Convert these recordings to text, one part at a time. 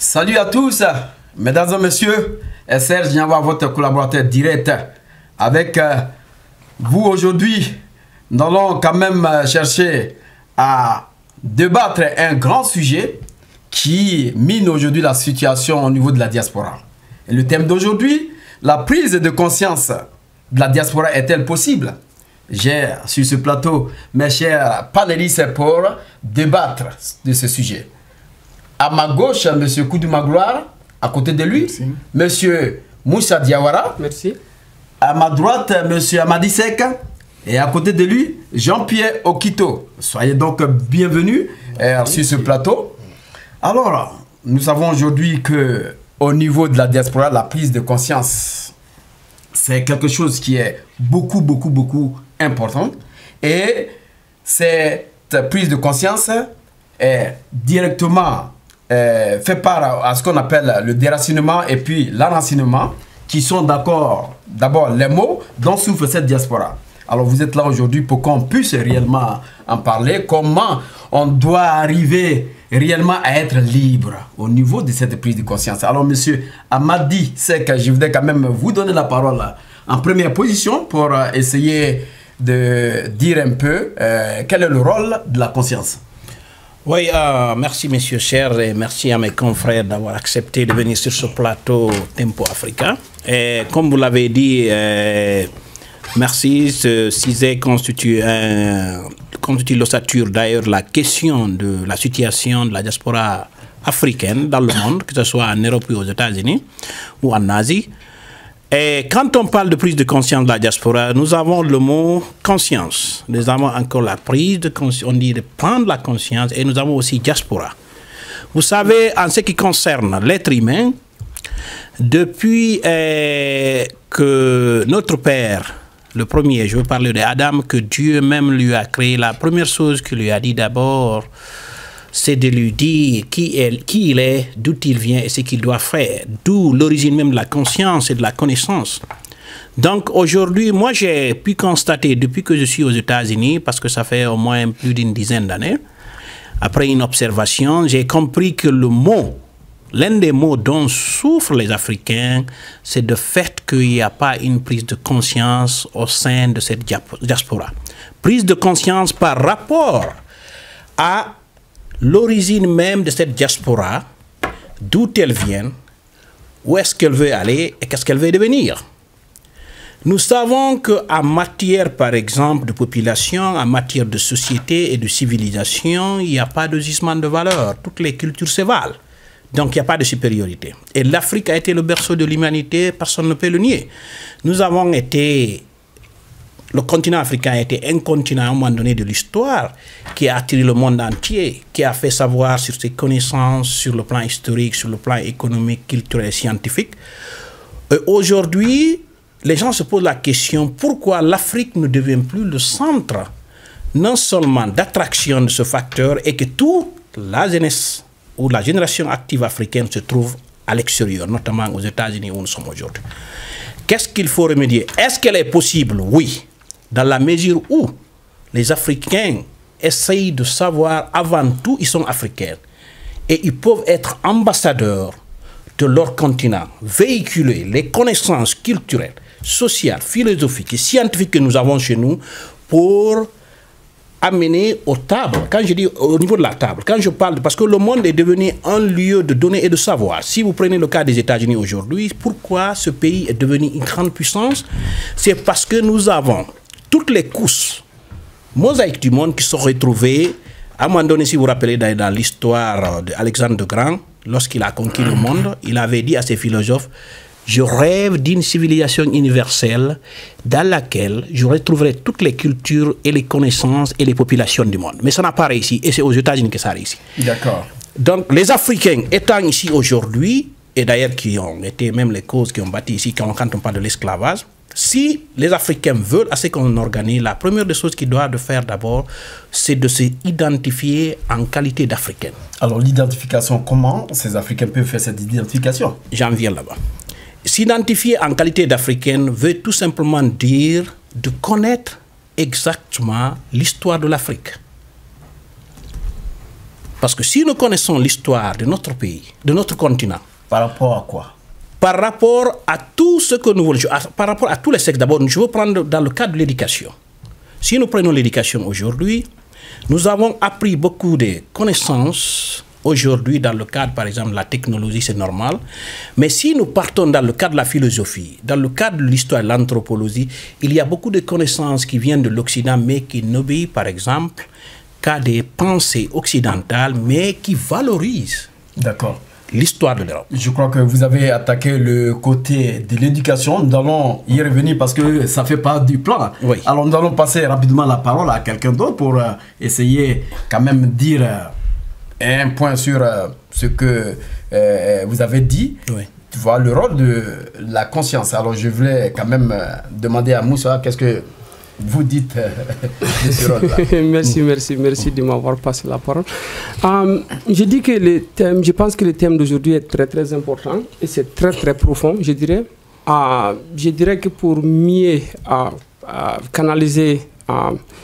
Salut à tous, mesdames et messieurs, et Serge Niawa, votre collaborateur direct avec vous aujourd'hui. Nous allons quand même chercher à débattre un grand sujet qui mine aujourd'hui la situation au niveau de la diaspora. Et le thème d'aujourd'hui, la prise de conscience de la diaspora est-elle possible? J'ai sur ce plateau mes chers panélistes pour débattre de ce sujet. À ma gauche, M. Koudou Magloire, à côté de lui, M. Moussa Diawara. Merci. À ma droite, M. Amadi Sek. Et à côté de lui, Jean-Pierre Okito. Soyez donc bienvenus sur ce plateau. Alors, nous savons aujourd'hui qu'au niveau de la diaspora, la prise de conscience, c'est quelque chose qui est beaucoup important. Et cette prise de conscience est directement fait part à ce qu'on appelle le déracinement et puis l'enracinement, qui sont d'abord les mots dont souffre cette diaspora. Alors vous êtes là aujourd'hui pour qu'on puisse réellement en parler, comment on doit arriver réellement à être libre au niveau de cette prise de conscience. Alors monsieur Amadi Sek, je voudrais quand même vous donner la parole en première position pour essayer de dire un peu quel est le rôle de la conscience. Oui, merci messieurs chers et merci à mes confrères d'avoir accepté de venir sur ce plateau Tempo Africa. Et comme vous l'avez dit, merci, ce sujet constitue l'ossature d'ailleurs la question de la situation de la diaspora africaine dans le monde, que ce soit en Europe ou aux États-Unis ou en Asie. Et quand on parle de prise de conscience de la diaspora, nous avons le mot conscience. Nous avons encore la prise de conscience, on dit de prendre la conscience, et nous avons aussi diaspora. Vous savez, en ce qui concerne l'être humain, depuis que notre Père, le premier, je veux parler d'Adam, que Dieu même lui a créé, la première chose qu'il lui a dit d'abord, c'est de lui dire qui il est, d'où il vient et ce qu'il doit faire. D'où l'origine même de la conscience et de la connaissance. Donc aujourd'hui, moi j'ai pu constater depuis que je suis aux États-Unis, parce que ça fait au moins plus d'une dizaine d'années, après une observation, j'ai compris que le mot, l'un des mots dont souffrent les Africains, c'est le fait qu'il n'y a pas une prise de conscience au sein de cette diaspora. Prise de conscience par rapport à l'origine même de cette diaspora, d'où elle vient, où est-ce qu'elle veut aller et qu'est-ce qu'elle veut devenir. Nous savons qu'en matière, par exemple, de population, en matière de société et de civilisation, il n'y a pas de gisement de valeur. Toutes les cultures se valent. Donc, il n'y a pas de supériorité. Et l'Afrique a été le berceau de l'humanité, personne ne peut le nier. Nous avons été... Le continent africain a été un continent à un moment donné de l'histoire qui a attiré le monde entier, qui a fait savoir sur ses connaissances, sur le plan historique, sur le plan économique, culturel et scientifique. Aujourd'hui, les gens se posent la question pourquoi l'Afrique ne devient plus le centre, non seulement d'attraction de ce facteur, et que toute la jeunesse ou la génération active africaine se trouve à l'extérieur, notamment aux États-Unis où nous sommes aujourd'hui. Qu'est-ce qu'il faut remédier? Est-ce qu'elle est possible? Oui. Dans la mesure où les Africains essayent de savoir, avant tout, ils sont africains. Et ils peuvent être ambassadeurs de leur continent, véhiculer les connaissances culturelles, sociales, philosophiques et scientifiques que nous avons chez nous pour amener aux tables. Quand je dis au niveau de la table, quand je parle, parce que le monde est devenu un lieu de donner et de savoir. Si vous prenez le cas des États-Unis aujourd'hui, pourquoi ce pays est devenu une grande puissance? C'est parce que nous avons toutes les couches mosaïques du monde qui sont retrouvées. À un moment donné, si vous vous rappelez dans l'histoire d'Alexandre le Grand, lorsqu'il a conquis le monde, il avait dit à ses philosophes, je rêve d'une civilisation universelle dans laquelle je retrouverai toutes les cultures et les connaissances et les populations du monde. Mais ça n'a pas réussi, et c'est aux États-Unis que ça a réussi. D'accord. Donc les Africains étant ici aujourd'hui, et d'ailleurs qui ont été même les causes qui ont bâti ici quand on parle de l'esclavage, si les Africains veulent à ce qu'on organise, la première des choses qu'ils doivent faire d'abord, c'est de s'identifier en qualité d'Africains. Alors l'identification, comment ces Africains peuvent faire cette identification? J'en viens là-bas. S'identifier en qualité d'Africaine veut tout simplement dire de connaître exactement l'histoire de l'Afrique. Parce que si nous connaissons l'histoire de notre pays, de notre continent, Par rapport à quoi? par rapport à tout ce que nous voulons, par rapport à tous les sexes, d'abord, je veux prendre dans le cadre de l'éducation. Si nous prenons l'éducation aujourd'hui, nous avons appris beaucoup de connaissances aujourd'hui dans le cadre, par exemple, de la technologie, c'est normal. Mais si nous partons dans le cadre de la philosophie, dans le cadre de l'histoire de l'anthropologie, il y a beaucoup de connaissances qui viennent de l'Occident, mais qui n'obéissent, par exemple, qu'à des pensées occidentales, mais qui valorisent D'accord. l'histoire de l'Europe. Je crois que vous avez attaqué le côté de l'éducation. Nous allons y revenir parce que ça fait part du plan. Oui. Alors nous allons passer rapidement la parole à quelqu'un d'autre pour essayer quand même dire un point sur ce que vous avez dit. Oui. Tu vois, le rôle de la conscience. Alors je voulais quand même demander à Moussa, qu'est-ce que vous dites de ce rôle-là? Merci de m'avoir passé la parole. Je dis que je pense que le thème d'aujourd'hui est très très important et c'est très très profond, je dirais. Je dirais que pour mieux canaliser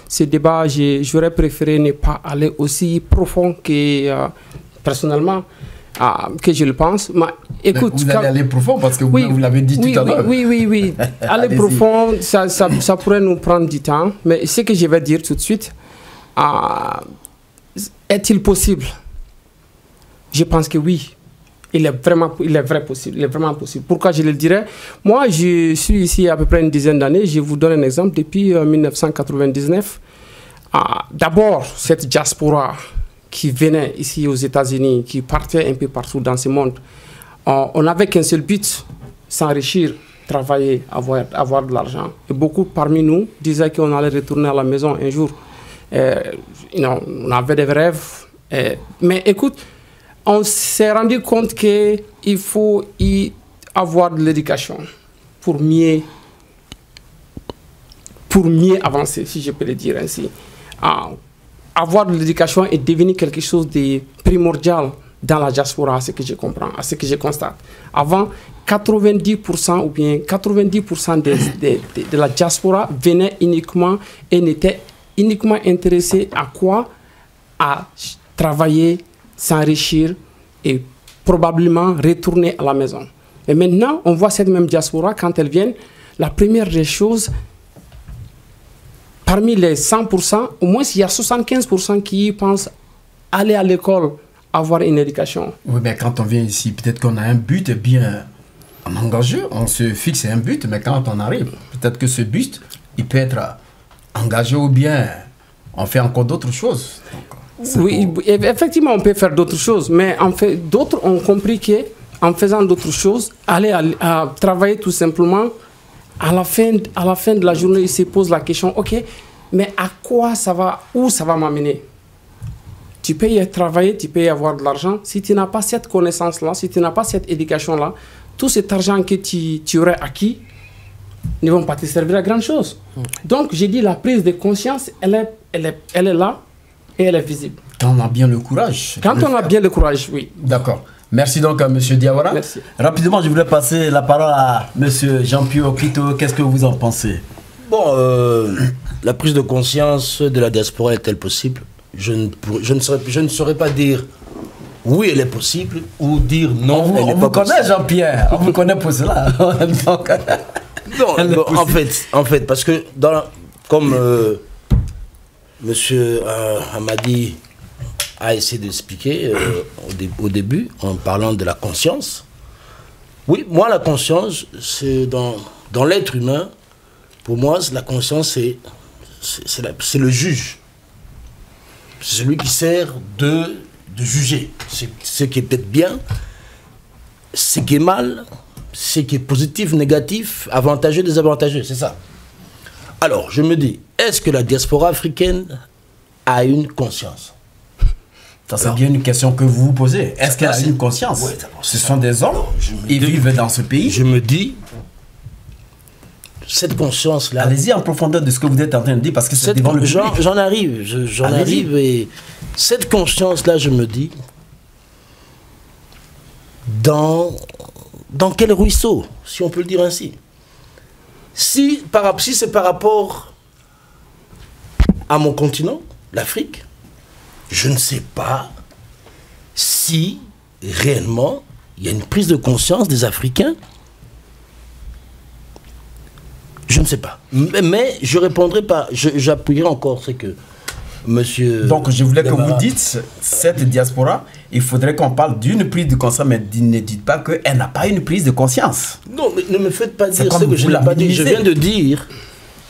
ce débat, j'aurais préféré ne pas aller aussi profond que personnellement. Que je le pense. Mais, écoute, vous allez aller profond parce que vous l'avez dit tout à l'heure. Oui. Aller profond, ça pourrait nous prendre du temps. Mais ce que je vais dire tout de suite, est-il possible? Je pense que oui. Il est vraiment possible. Pourquoi je le dirais? Moi, je suis ici à peu près une dizaine d'années. Je vous donne un exemple. Depuis 1999, d'abord, cette diaspora qui venaient ici aux États-Unis, qui partaient un peu partout dans ce monde, on n'avait qu'un seul but, s'enrichir, travailler, avoir de l'argent. Et beaucoup parmi nous disaient qu'on allait retourner à la maison un jour. On avait des rêves. Mais écoute, on s'est rendu compte qu'il faut y avoir de l'éducation pour mieux avancer, si je peux le dire ainsi. Avoir de l'éducation est devenu quelque chose de primordial dans la diaspora, à ce que je comprends, à ce que je constate. Avant, 90% ou bien 90% de la diaspora venaient uniquement et n'étaient uniquement intéressés à quoi? À travailler, s'enrichir et probablement retourner à la maison. Mais maintenant, on voit cette même diaspora, quand elle vient, la première des choses, parmi les 100%, au moins il y a 75% qui pensent aller à l'école, avoir une éducation. Oui, mais quand on vient ici, peut-être qu'on a un but bien engagé, on se fixe un but, mais quand on arrive, peut-être que ce but, il peut être engagé ou bien on fait encore d'autres choses. Oui, effectivement, on peut faire d'autres choses, mais en fait, d'autres ont compris qu'en faisant d'autres choses, aller à travailler tout simplement, à la fin de la journée, ils se posent la question, ok, mais à quoi ça va, où ça va m'amener? Tu peux y travailler, tu peux y avoir de l'argent. Si tu n'as pas cette connaissance-là, si tu n'as pas cette éducation-là, tout cet argent que tu aurais acquis ne vont pas te servir à grand chose. Donc, j'ai dit, la prise de conscience, elle est là et elle est visible. Quand on a bien le courage. Quand on a bien le courage, oui. D'accord. Merci donc à M. Diawara. Merci. Rapidement, je voulais passer la parole à M. Jean-Pierre Okito. Qu'est-ce que vous en pensez? Bon, la prise de conscience de la diaspora est-elle possible? Je ne saurais pas dire oui, elle est possible, ou dire non, elle n'est pas possible. On vous connaît, Jean-Pierre. On vous connaît pour cela. Donc, non, en fait, parce que comme M. Hamadi a essayé d'expliquer au début, en parlant de la conscience. Oui, moi, la conscience, c'est dans l'être humain, pour moi, la conscience, c'est le juge. C'est celui qui sert de juger. Ce qui est peut-être bien, ce qui est mal, ce qui est positif, négatif, avantageux, désavantageux, c'est ça. Alors, je me dis, est-ce que la diaspora africaine a une conscience? Ça, c'est bien une question que vous vous posez. Est-ce qu'elle a une conscience? Oui, ce sont des hommes, ils vivent dans ce pays. Je me dis, cette conscience-là... Allez-y en profondeur de ce que vous êtes en train de dire, parce que c'est devant le public. J'en arrive, et cette conscience-là, je me dis, dans quel ruisseau, si on peut le dire ainsi? Si c'est par rapport à mon continent, l'Afrique, je ne sais pas si réellement il y a une prise de conscience des Africains. Je ne sais pas. Mais je répondrai pas, j'appuierai encore ce que monsieur... Donc je voulais que vous dites, cette diaspora, il faudrait qu'on parle d'une prise de conscience, mais ne dites pas qu'elle n'a pas une prise de conscience. Non, mais ne me faites pas dire ce que je n'ai pas dit. Je viens de dire,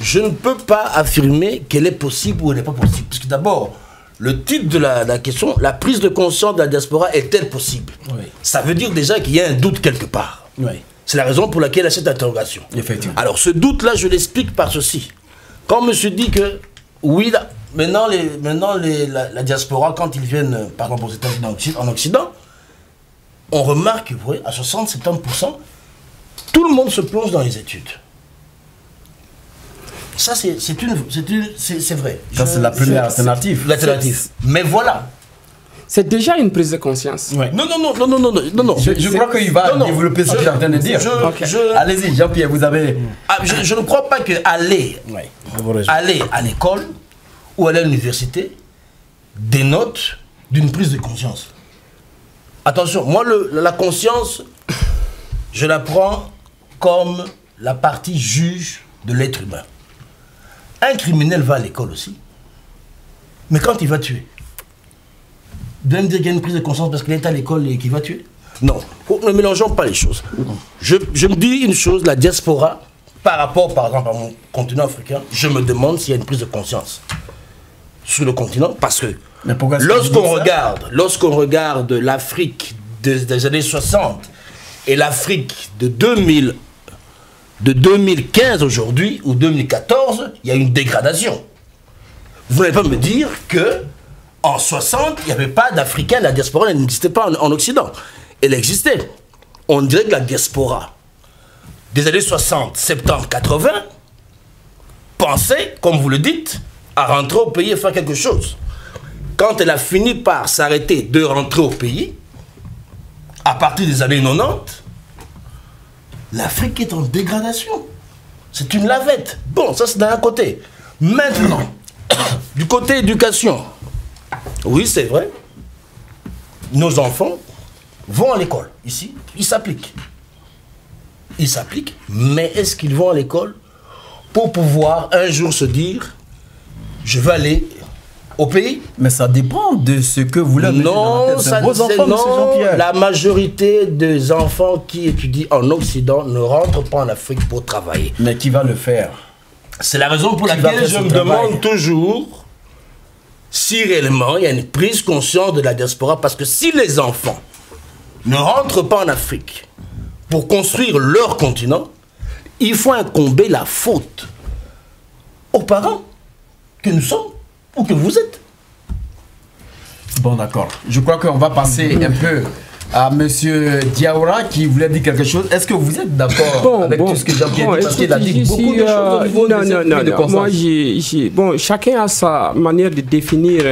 je ne peux pas affirmer qu'elle est possible ou elle n'est pas possible. Parce que d'abord, le titre de la question, la prise de conscience de la diaspora est-elle possible? Oui. Ça veut dire déjà qu'il y a un doute quelque part. Oui. C'est la raison pour laquelle il y a cette interrogation. Effectivement. Alors ce doute-là, je l'explique par ceci. Quand monsieur dit que, oui, maintenant la diaspora, quand ils viennent, par exemple aux États-Unis en Occident, on remarque, vous voyez, à 60-70%, tout le monde se plonge dans les études. Ça, c'est vrai. Ça, c'est la première alternative. L'alternative. Mais voilà. C'est déjà une prise de conscience. Ouais. Non. Je crois qu'il va développer ce que j'ai en train de dire. Allez-y, Jean-Pierre, vous avez... Je ne crois pas que aller à l'école ou aller à l'université dénote d'une prise de conscience. Attention, moi, la conscience, je la prends comme la partie juge de l'être humain. Un criminel va à l'école aussi. Mais quand il va tuer, vous allez me dire qu'il y a une prise de conscience parce qu'il est à l'école et qu'il va tuer? Non, ne mélangeons pas les choses. Je me dis une chose, la diaspora, par rapport par exemple à mon continent africain, je me demande s'il y a une prise de conscience sur le continent, parce que lorsqu'on regarde l'Afrique des années 60 et l'Afrique de 2015 aujourd'hui, ou 2014, il y a une dégradation. Vous n'allez pas me dire que en 60, il n'y avait pas d'Africains, la diaspora n'existait pas en Occident. Elle existait. On dirait que la diaspora des années 60, 70, 80 pensait, comme vous le dites, à rentrer au pays et faire quelque chose. Quand elle a fini par s'arrêter de rentrer au pays, à partir des années 90, l'Afrique est en dégradation. C'est une lavette. Bon, ça c'est d'un côté. Maintenant, du côté éducation, oui c'est vrai, nos enfants vont à l'école, ici, ils s'appliquent. Ils s'appliquent, mais est-ce qu'ils vont à l'école pour pouvoir un jour se dire, je vais aller au pays? Mais ça dépend de ce que vous voulez. Non, ça vos enfants, non, la majorité des enfants qui étudient en Occident ne rentrent pas en Afrique pour travailler. Mais qui va le faire? C'est la raison pour laquelle je me demande toujours si réellement il y a une prise conscience de la diaspora, parce que si les enfants ne rentrent pas en Afrique pour construire leur continent, il faut incomber la faute aux parents que nous sommes ou que vous êtes. Bon, d'accord. Je crois qu'on va passer un peu à monsieur Diawara qui voulait dire quelque chose. Est-ce que vous êtes d'accord avec tout ce que Jean-Pierre dit? Parce qu'il a dit beaucoup de choses au niveau de conscience. Moi, chacun a sa manière de définir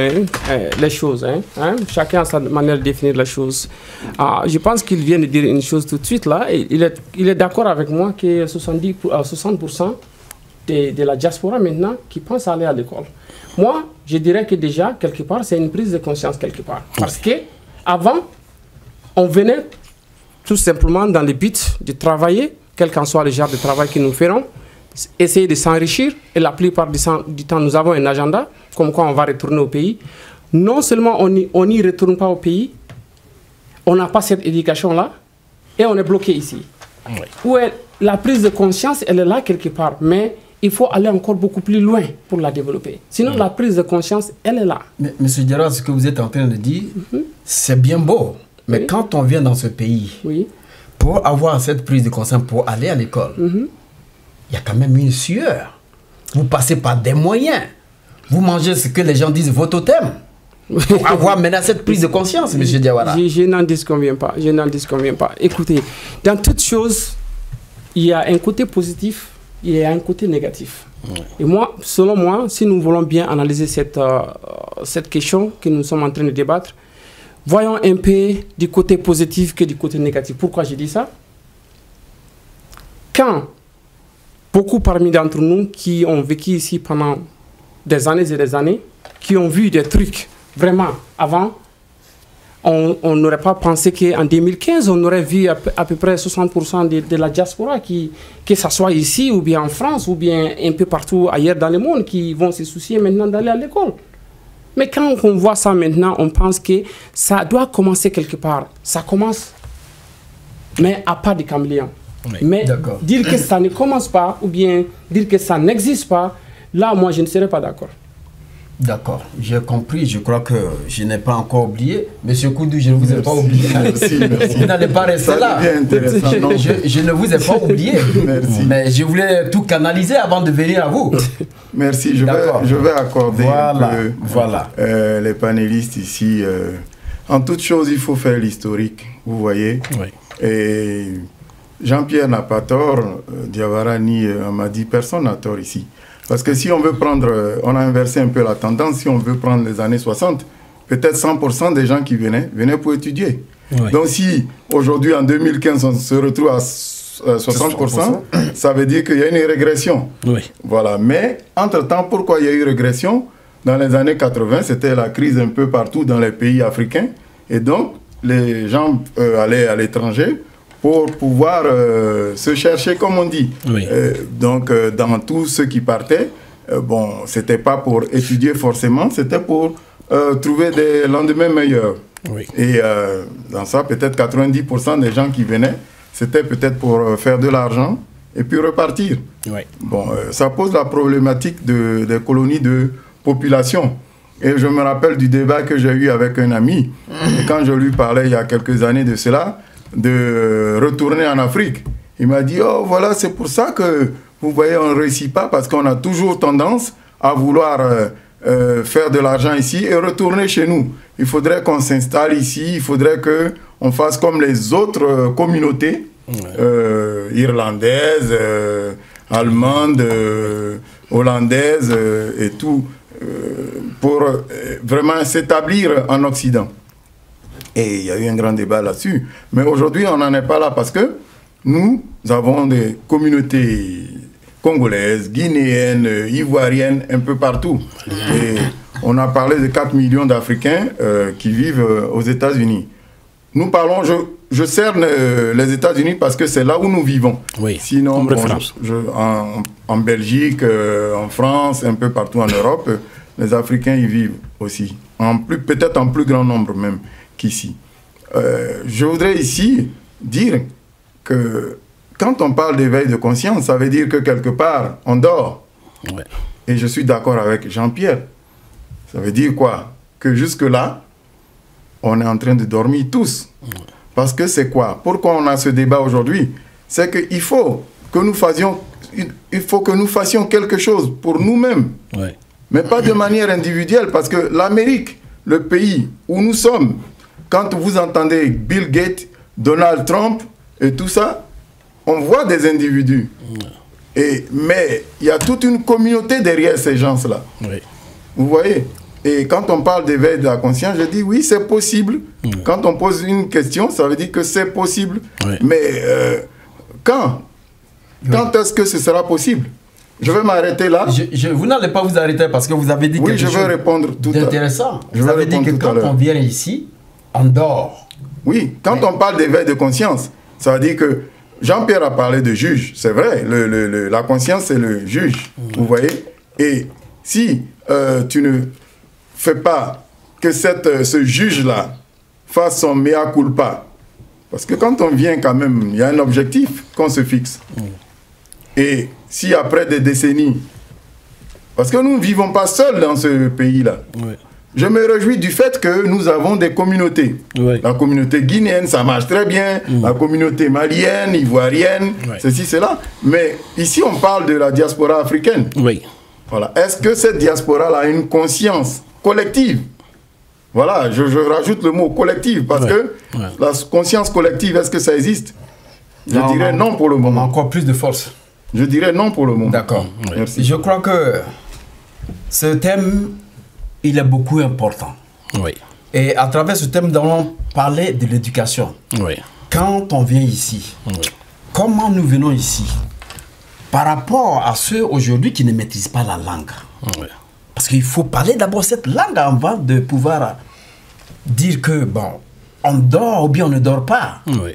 les choses. Chacun a sa manière de définir les choses. Je pense qu'il vient de dire une chose tout de suite là. Il est d'accord avec moi que 60% de la diaspora maintenant qui pense aller à l'école. Moi, je dirais que déjà, quelque part, c'est une prise de conscience quelque part. Parce que avant, on venait tout simplement dans le but de travailler, quel qu'en soit le genre de travail que nous ferons, essayer de s'enrichir. Et la plupart du temps, nous avons un agenda, comme quoi on va retourner au pays. Non seulement on n'y retourne pas au pays, on n'a pas cette éducation-là, et on est bloqué ici. Oui. Où est la prise de conscience, elle est là quelque part, mais il faut aller encore beaucoup plus loin pour la développer. Sinon, la prise de conscience, elle est là. Mais, monsieur Diarra, ce que vous êtes en train de dire, c'est bien beau. Mais quand on vient dans ce pays, pour avoir cette prise de conscience, pour aller à l'école, il y a quand même une sueur. Vous passez par des moyens. Vous mangez ce que les gens disent, vos totems. Pour avoir maintenant cette prise de conscience, monsieur Diawara. Je n'en disconviens pas. Je n'en disconviens pas. Écoutez, dans toute chose, il y a un côté positif, il y a un côté négatif. Et moi, selon moi, si nous voulons bien analyser cette question que nous sommes en train de débattre, voyons un peu du côté positif que du côté négatif. Pourquoi je dis ça? Quand beaucoup parmi d'entre nous qui ont vécu ici pendant des années et des années, qui ont vu des trucs vraiment avant, on n'aurait pas pensé qu'en 2015, on aurait vu à peu près 60% de la diaspora, que ce soit ici, ou bien en France, ou bien un peu partout ailleurs dans le monde, qui vont se soucier maintenant d'aller à l'école. Mais quand on voit ça maintenant, on pense que ça doit commencer quelque part. Ça commence, mais à pas de caméléon. Oui, mais dire que ça ne commence pas, ou bien dire que ça n'existe pas, là, moi, je ne serais pas d'accord. D'accord, j'ai compris. Je crois que je n'ai pas encore oublié. Monsieur Koudou, je ne vous ai pas oublié. Merci. Vous n'allez pas rester là. Je ne vous ai pas oublié. Merci. Mais je voulais tout canaliser avant de venir à vous. Merci. Je vais accorder voilà. Les panélistes ici. En toute chose, il faut faire l'historique. Vous voyez. Oui. Et Jean-Pierre n'a pas tort. Diawara ni Amadi, personne n'a tort ici. Parce que si on veut prendre, on a inversé un peu la tendance, si on veut prendre les années 60, peut-être 100% des gens qui venaient pour étudier. Oui. Donc si aujourd'hui, en 2015, on se retrouve à 60%, ça veut dire qu'il y a une régression. Oui. Voilà. Mais entre-temps, pourquoi il y a eu régression? Dans les années 80, c'était la crise un peu partout dans les pays africains. Et donc, les gens allaient à l'étranger pour pouvoir se chercher, comme on dit. Oui. Donc, dans tous ceux qui partaient, bon, c'était pas pour étudier forcément, c'était pour trouver des lendemains meilleurs. Oui. Et dans ça, peut-être 90% des gens qui venaient, c'était peut-être pour faire de l'argent et puis repartir. Oui. Bon, ça pose la problématique des colonies de population. Et je me rappelle du débat que j'ai eu avec un ami, et quand je lui parlais il y a quelques années de cela, de retourner en Afrique. Il m'a dit, oh voilà, c'est pour ça que, vous voyez, on ne réussit pas, parce qu'on a toujours tendance à vouloir faire de l'argent ici et retourner chez nous. Il faudrait qu'on s'installe ici, il faudrait qu'on fasse comme les autres communautés, irlandaises, allemandes, hollandaises et tout, pour vraiment s'établir en Occident. Et il y a eu un grand débat là-dessus. Mais aujourd'hui, on n'en est pas là parce que nous avons des communautés congolaises, guinéennes, ivoiriennes, un peu partout. Et on a parlé de 4 millions d'Africains qui vivent aux États-Unis. Nous parlons, je cerne les États-Unis parce que c'est là où nous vivons. Oui, sinon, bon, en Belgique, en France, un peu partout en Europe, les Africains y vivent aussi. Peut-être en plus grand nombre même qu'ici. Je voudrais ici dire que quand on parle d'éveil de conscience, ça veut dire que quelque part, on dort. Ouais. Et je suis d'accord avec Jean-Pierre. Ça veut dire quoi? Que jusque-là, on est en train de dormir tous. Ouais. Parce que c'est quoi? Pourquoi on a ce débat aujourd'hui? C'est qu'il faut que nous fassions quelque chose pour nous-mêmes. Ouais. Mais pas de manière individuelle, parce que l'Amérique, le pays où nous sommes, quand vous entendez Bill Gates, Donald Trump et tout ça, on voit des individus. Mais il y a toute une communauté derrière ces gens-là. Oui. Vous voyez? Et quand on parle d'éveil de la conscience, je dis oui, c'est possible. Quand on pose une question, ça veut dire que c'est possible. Mais quand est-ce que ce sera possible? Je vais m'arrêter là. Vous n'allez pas vous arrêter parce que vous avez dit quelque chose d'intéressant. Vous avez dit que quand on vient ici, on dort. Oui, quand on parle d'éveil de conscience, ça veut dire que Jean-Pierre a parlé de juge, c'est vrai, la conscience c'est le juge, vous voyez. Et si tu ne fais pas que ce juge-là fasse son mea culpa, parce que quand on vient quand même, il y a un objectif qu'on se fixe. Et si après des décennies, parce que nous ne vivons pas seuls dans ce pays-là, je me réjouis du fait que nous avons des communautés. La communauté guinéenne, ça marche très bien. La communauté malienne, ivoirienne, ceci, cela. Mais ici, on parle de la diaspora africaine. Voilà. Est-ce que cette diaspora a une conscience collective? Voilà, je rajoute le mot collective, parce que la conscience collective, est-ce que ça existe? Je dirais non pour le moment. Encore plus de force. Je dirais non pour le moment. D'accord. Merci. Je crois que ce thème, il est beaucoup important. Et à travers ce thème, nous allons parler de l'éducation. Quand on vient ici, comment nous venons ici par rapport à ceux aujourd'hui qui ne maîtrisent pas la langue? Parce qu'il faut parler d'abord cette langue avant de pouvoir dire que, bon, on dort ou bien on ne dort pas. Oui.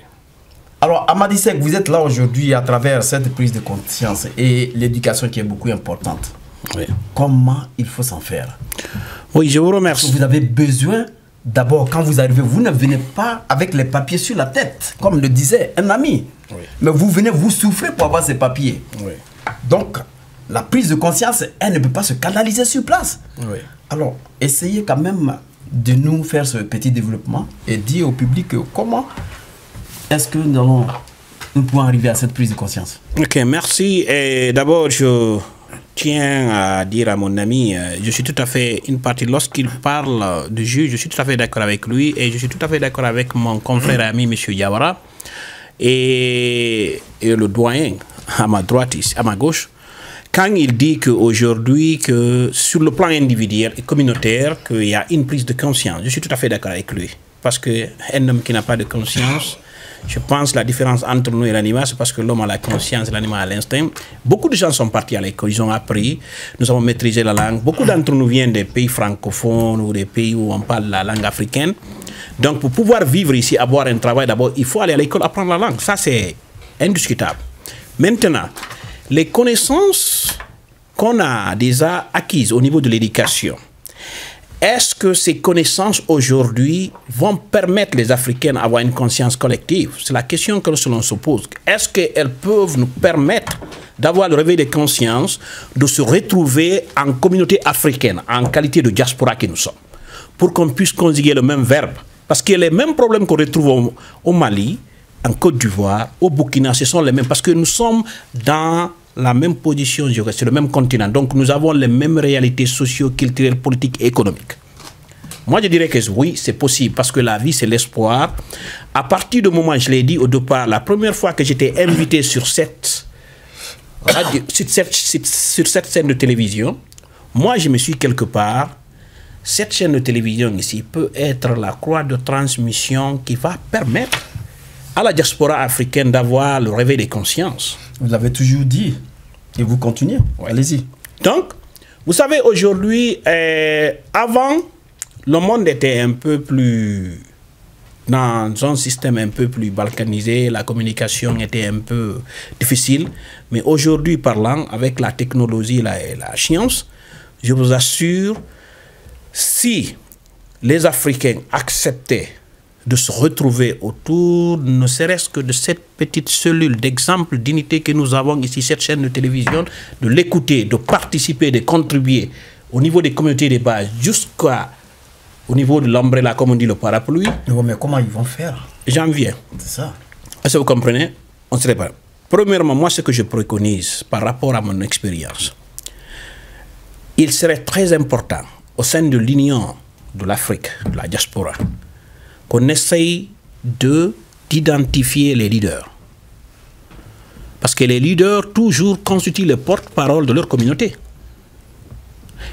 Alors, Amady Seck, vous êtes là aujourd'hui à travers cette prise de conscience et l'éducation qui est beaucoup importante. Oui. Comment il faut s'en faire? Oui, je vous remercie. Vous avez besoin, d'abord, quand vous arrivez, vous ne venez pas avec les papiers sur la tête, comme le disait un ami. Oui. Mais vous venez, vous souffrez pour avoir ces papiers. Oui. Donc, la prise de conscience, elle ne peut pas se canaliser sur place. Oui. Alors, essayez quand même de nous faire ce petit développement et dire au public comment est-ce que nous pouvons arriver à cette prise de conscience. Ok, merci. Et d'abord, je tiens à dire à mon ami, je suis tout à fait une partie, lorsqu'il parle de juge, je suis tout à fait d'accord avec lui et je suis tout à fait d'accord avec mon confrère et ami, M. Diawara, et le doyen à ma droite, ici, à ma gauche, quand il dit qu'aujourd'hui, que sur le plan individuel et communautaire, qu'il y a une prise de conscience, je suis tout à fait d'accord avec lui. Parce qu'un homme qui n'a pas de conscience, je pense que la différence entre nous et l'animal, c'est parce que l'homme a la conscience, l'animal a l'instinct. Beaucoup de gens sont partis à l'école, ils ont appris, nous avons maîtrisé la langue. Beaucoup d'entre nous viennent des pays francophones ou des pays où on parle la langue africaine. Donc pour pouvoir vivre ici, avoir un travail, d'abord, il faut aller à l'école apprendre la langue. Ça, c'est indiscutable. Maintenant, les connaissances qu'on a déjà acquises au niveau de l'éducation, est-ce que ces connaissances aujourd'hui vont permettre les Africains d'avoir une conscience collective? C'est la question que l'on se pose. Est-ce qu'elles peuvent nous permettre d'avoir le réveil de conscience, de se retrouver en communauté africaine, en qualité de diaspora que nous sommes, pour qu'on puisse conjuguer le même verbe? Parce que les mêmes problèmes qu'on retrouve au Mali, en Côte d'Ivoire, au Burkina, ce sont les mêmes. Parce que nous sommes dans la même position géographique, c'est le même continent. Donc nous avons les mêmes réalités socio-culturelles, politiques et économiques. Moi je dirais que oui, c'est possible parce que la vie c'est l'espoir. À partir du moment, je l'ai dit au départ, la première fois que j'étais invité sur cette scène de télévision, moi je me suis quelque part, cette chaîne de télévision ici peut être la croix de transmission qui va permettre à la diaspora africaine d'avoir le réveil des consciences. Vous l'avez toujours dit et vous continuez. Allez-y. Donc, vous savez, aujourd'hui, avant, le monde était un peu plus dans un système un peu plus balkanisé, la communication était un peu difficile. Mais aujourd'hui, parlant avec la technologie et la science, je vous assure, si les Africains acceptaient de se retrouver autour, ne serait-ce que de cette petite cellule d'exemple d'unité que nous avons ici, cette chaîne de télévision, de l'écouter, de participer, de contribuer au niveau des communautés de base, jusqu'au niveau de l'ombrella, comme on dit, le parapluie. Mais comment ils vont faire? J'en viens. C'est ça. Est-ce que vous comprenez? On serait pas. Premièrement, moi, ce que je préconise par rapport à mon expérience, il serait très important au sein de l'Union de l'Afrique, de la diaspora, qu'on essaye d'identifier les leaders. Parce que les leaders, toujours, constituent les porte-parole de leur communauté.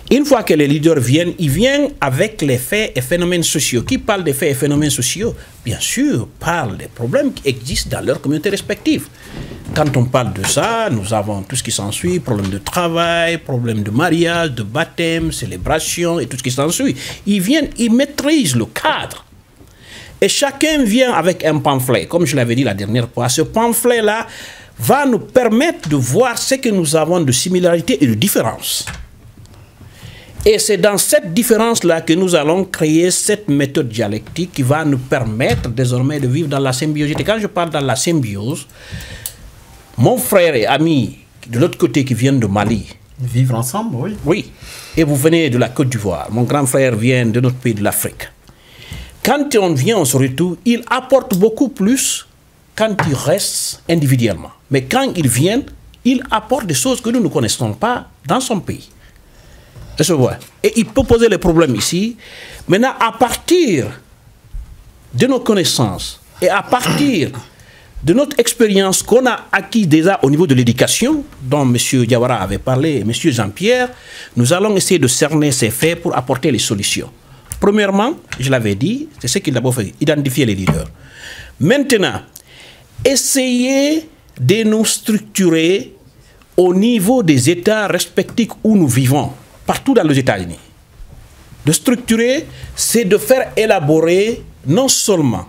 Une fois que les leaders viennent, ils viennent avec les faits et phénomènes sociaux. Qui parle des faits et phénomènes sociaux? Bien sûr, parle des problèmes qui existent dans leur communauté respective. Quand on parle de ça, nous avons tout ce qui s'ensuit, problèmes de travail, problèmes de mariage, de baptême, célébration et tout ce qui s'ensuit. Ils viennent, ils maîtrisent le cadre. Et chacun vient avec un pamphlet, comme je l'avais dit la dernière fois. Ce pamphlet-là va nous permettre de voir ce que nous avons de similarités et de différences. Et c'est dans cette différence-là que nous allons créer cette méthode dialectique qui va nous permettre désormais de vivre dans la symbiose. Et quand je parle dans la symbiose, mon frère et ami de l'autre côté qui viennent de Mali. Vivre ensemble, oui. Oui. Et vous venez de la Côte d'Ivoire. Mon grand frère vient de notre pays de l'Afrique. Quand on vient, on se retrouve, il apporte beaucoup plus quand il reste individuellement. Mais quand ils viennent, il apporte des choses que nous ne connaissons pas dans son pays. Et il peut poser les problèmes ici. Maintenant, à partir de nos connaissances et à partir de notre expérience qu'on a acquise déjà au niveau de l'éducation, dont M. Diawara avait parlé, M. Jean-Pierre, nous allons essayer de cerner ces faits pour apporter les solutions. Premièrement, je l'avais dit, c'est ce qu'il a d'abord fait, identifier les leaders. Maintenant, essayer de nous structurer au niveau des États respectifs où nous vivons, partout dans les États-Unis. De structurer, c'est de faire élaborer non seulement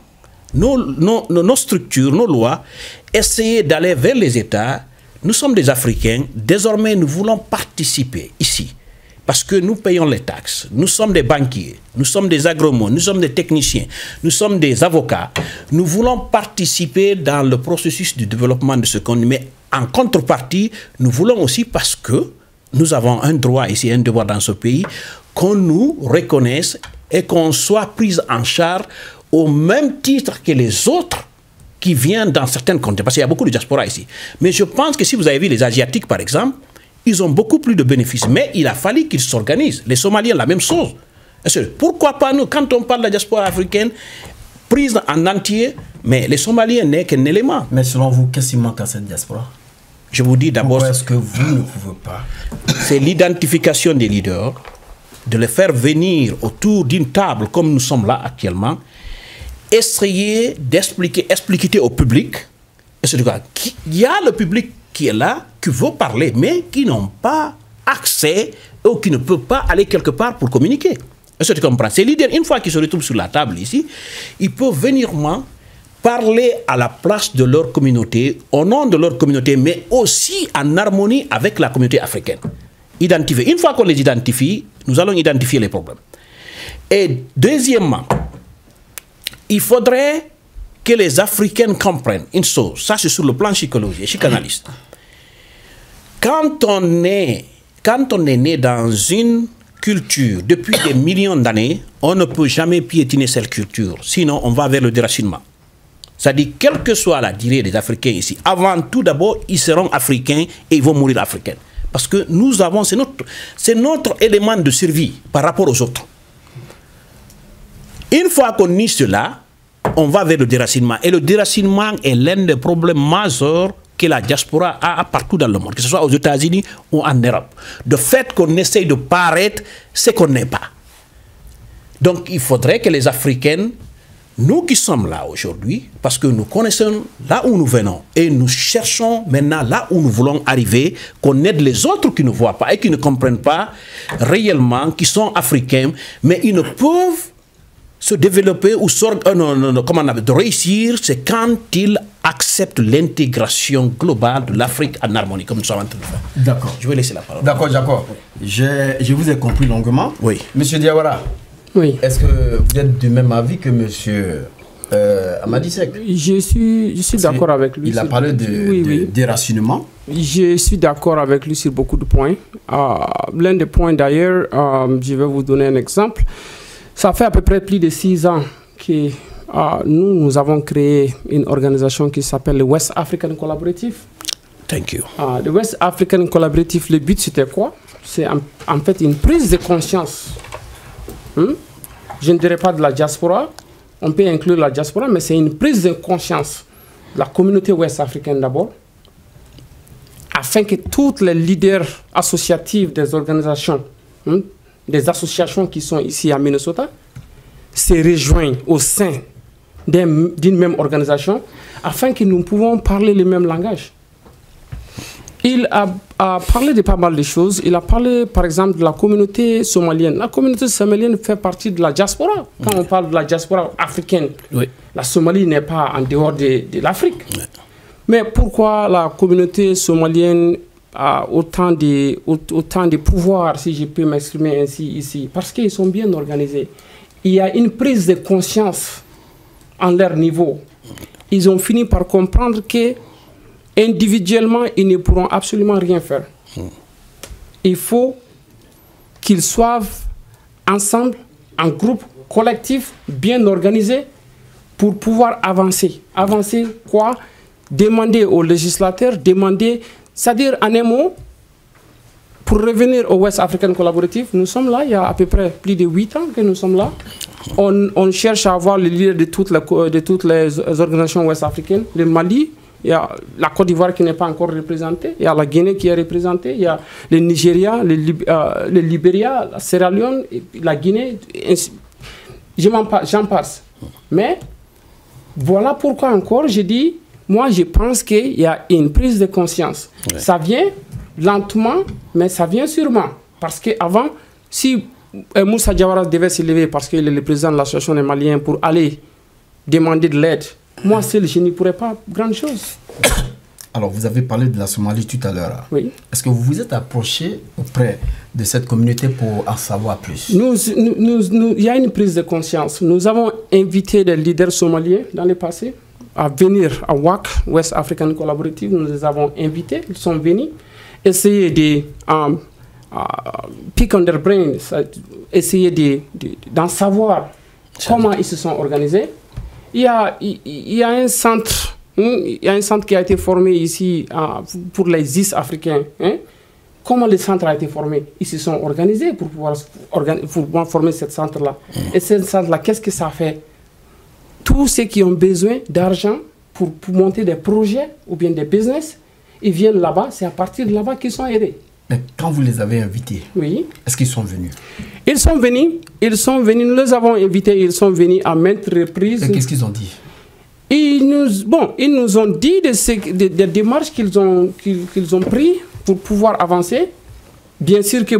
nos structures, nos lois, essayer d'aller vers les États. Nous sommes des Africains, désormais nous voulons participer ici. Parce que nous payons les taxes, nous sommes des banquiers, nous sommes des agronomes, nous sommes des techniciens, nous sommes des avocats. Nous voulons participer dans le processus du développement de ce continent. Mais en contrepartie, nous voulons aussi, parce que nous avons un droit ici, un devoir dans ce pays, qu'on nous reconnaisse et qu'on soit pris en charge au même titre que les autres qui viennent dans certaines contrées. Parce qu'il y a beaucoup de diaspora ici. Mais je pense que si vous avez vu les Asiatiques, par exemple, ils ont beaucoup plus de bénéfices. Mais il a fallu qu'ils s'organisent. Les Somaliens, la même chose. Pourquoi pas nous, quand on parle de la diaspora africaine, prise en entier, mais les Somaliens n'est qu'un élément. Mais selon vous, qu'est-ce qui manque à cette diaspora? Je vous dis d'abord... Pourquoi est-ce que vous ne pouvez pas? C'est l'identification des leaders, de les faire venir autour d'une table comme nous sommes là actuellement, essayer expliquer au public, il y a le public qui est là, qui veut parler, mais qui n'ont pas accès ou qui ne peuvent pas aller quelque part pour communiquer. Est-ce que tu comprends? Ces leaders, une fois qu'ils se retrouvent sur la table ici, ils peuvent venir parler à la place de leur communauté, au nom de leur communauté, mais aussi en harmonie avec la communauté africaine. Identifier. Une fois qu'on les identifie, nous allons identifier les problèmes. Et deuxièmement, il faudrait que les Africains comprennent une chose, ça c'est sur le plan psychologique, psychanalyste. Quand on est né dans une culture depuis des millions d'années, on ne peut jamais piétiner cette culture, sinon on va vers le déracinement. C'est-à-dire, quelle que soit la durée des Africains ici, avant tout d'abord, ils seront africains et ils vont mourir africains. Parce que nous avons, c'est notre élément de survie par rapport aux autres. Une fois qu'on nie cela, on va vers le déracinement. Et le déracinement est l'un des problèmes majeurs que la diaspora a partout dans le monde, que ce soit aux États-Unis ou en Europe. De fait qu'on essaye de paraître ce qu'on n'est pas. Donc il faudrait que les Africains, nous qui sommes là aujourd'hui, parce que nous connaissons là où nous venons et nous cherchons maintenant là où nous voulons arriver, qu'on aide les autres qui ne voient pas et qui ne comprennent pas réellement, qui sont africains, mais ils ne peuvent se développer ou de réussir, c'est quand ils acceptent l'intégration globale de l'Afrique en harmonie, comme nous sommes en train de faire. D'accord. Je vais laisser la parole. D'accord. Je vous ai compris longuement. Oui. Monsieur Diawara, oui. Est-ce que vous êtes du même avis que monsieur Amadi Seck? Je suis d'accord avec lui. Il a parlé de déracinement. Je suis d'accord avec lui sur beaucoup de points. L'un des points d'ailleurs, je vais vous donner un exemple. Ça fait à peu près plus de 6 ans que nous avons créé une organisation qui s'appelle le West African Collaborative. Thank you. Le West African Collaborative, le but c'était quoi? C'est en fait une prise de conscience. Je ne dirais pas de la diaspora, on peut inclure la diaspora, mais c'est une prise de conscience de la communauté ouest-africaine d'abord, afin que tous les leaders associatifs des organisations, des associations qui sont ici à Minnesota, se rejoignent au sein d'une même organisation, afin que nous pouvons parler le même langage. Il a parlé de pas mal de choses. Il a parlé, par exemple, de la communauté somalienne. La communauté somalienne fait partie de la diaspora. Quand on parle de la diaspora africaine, la Somalie n'est pas en dehors de l'Afrique. Mais pourquoi la communauté somalienne a autant de pouvoir, si je peux m'exprimer ainsi ici? Parce qu'ils sont bien organisés. Il y a une prise de conscience en leur niveau. Ils ont fini par comprendre que individuellement, ils ne pourront absolument rien faire. Il faut qu'ils soient ensemble, en groupe, collectif, bien organisés, pour pouvoir avancer. Avancer quoi? Demander aux législateurs, c'est-à-dire en un mot, pour revenir au West African Collaborative, nous sommes là, il y a à peu près plus de 8 ans que nous sommes là. On cherche à avoir les leaders de toutes les organisations ouest-africaines, le Mali. Il y a la Côte d'Ivoire qui n'est pas encore représentée, il y a la Guinée qui est représentée, il y a le Nigeria, le Libéria, la Sierra Leone, la Guinée, j'en passe. Mais voilà pourquoi encore je dis, moi je pense qu'il y a une prise de conscience. Ça vient lentement, mais ça vient sûrement. Parce qu'avant, si Moussa Diawara devait se lever parce qu'il est le président de l'association des Maliens pour aller demander de l'aide. Moi, seul, je n'y pourrais pas grande chose. Alors, vous avez parlé de la Somalie tout à l'heure. Oui. Est-ce que vous vous êtes approché auprès de cette communauté pour en savoir plus? Il y a une prise de conscience. Nous avons invité des leaders somaliens dans le passé à venir à WAC, West African Collaborative. Nous les avons invités. Ils sont venus essayer de pick on their brains, essayer d'en savoir comment ils se sont organisés. Il y a un centre. Il y a un centre qui a été formé ici pour les IS africains. Comment le centre a été formé? Ils se sont organisés pour pouvoir former ce centre-là. Et ce centre-là, qu'est-ce que ça fait? Tous ceux qui ont besoin d'argent pour monter des projets ou bien des business, ils viennent là-bas. C'est à partir de là-bas qu'ils sont aidés. Mais quand vous les avez invités, oui, est-ce qu'ils sont venus? Ils sont venus, nous les avons invités, ils sont venus à maintes reprises. Et qu'est-ce qu'ils ont dit? Ils nous ont dit des démarches qu'ils ont prises pour pouvoir avancer. Bien sûr que,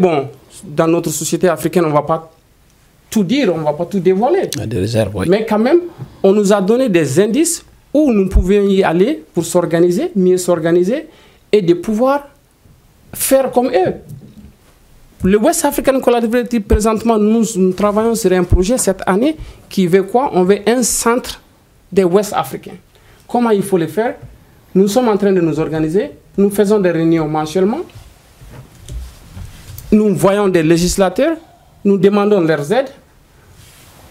dans notre société africaine, on ne va pas tout dire, on ne va pas tout dévoiler. Des réserves, oui. Mais quand même, on nous a donné des indices où nous pouvions y aller pour s'organiser, mieux s'organiser et de pouvoir faire comme eux. Le West African Collaborative, présentement, nous travaillons sur un projet cette année qui veut quoi? On veut un centre des Ouest africains. Comment il faut le faire? Nous sommes en train de nous organiser. Nous faisons des réunions mensuellement. Nous voyons des législateurs. Nous demandons leurs aides.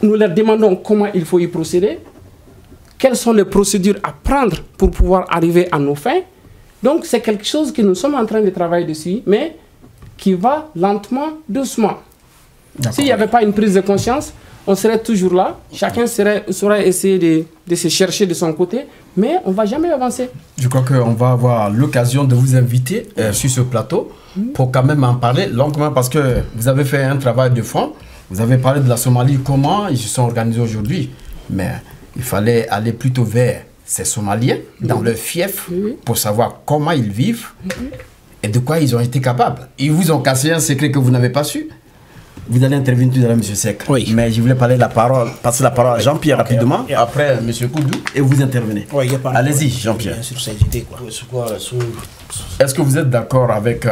Nous leur demandons comment il faut y procéder. Quelles sont les procédures à prendre pour pouvoir arriver à nos fins. Donc c'est quelque chose que nous sommes en train de travailler dessus, mais qui va lentement, doucement. S'il n'y avait pas une prise de conscience, on serait toujours là, chacun saurait essayer de se chercher de son côté, mais on ne va jamais avancer. Je crois qu'on va avoir l'occasion de vous inviter sur ce plateau pour quand même en parler longuement, parce que vous avez fait un travail de fond. Vous avez parlé de la Somalie, comment ils se sont organisés aujourd'hui, mais il fallait aller plutôt vers ces Somaliens, dans leur fief, pour savoir comment ils vivent et de quoi ils ont été capables. Ils vous ont cassé un secret que vous n'avez pas su. Vous allez intervenir tout à l'heure, M. Seck. Oui. Mais je voulais passer la parole à Jean-Pierre rapidement, après M. Koudou, et vous intervenez. Oui, allez-y, Jean-Pierre. Sur ces idées, quoi. Est-ce que vous êtes d'accord avec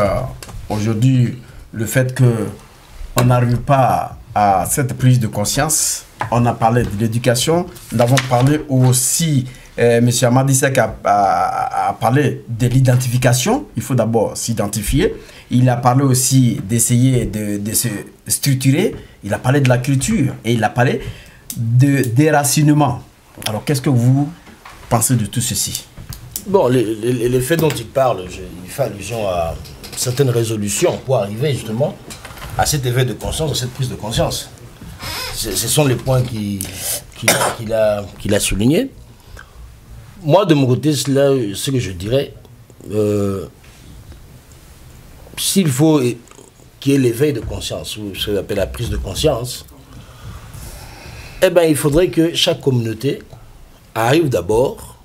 aujourd'hui le fait qu'on n'arrive pas à cette prise de conscience? On a parlé de l'éducation, nous avons parlé aussi, M. Amadi Seck a parlé de l'identification. Il faut d'abord s'identifier. Il a parlé aussi d'essayer de se structurer. Il a parlé de la culture et il a parlé de déracinement. Alors, qu'est-ce que vous pensez de tout ceci? Bon, les faits dont il parle, il fait allusion à certaines résolutions pour arriver justement à cet éveil de conscience, à cette prise de conscience. Ce sont les points qu'il a soulignés. Moi, de mon côté, ce que je dirais, s'il faut qu'il y ait l'éveil de conscience, ou ce qu'on appelle la prise de conscience, eh bien, il faudrait que chaque communauté arrive d'abord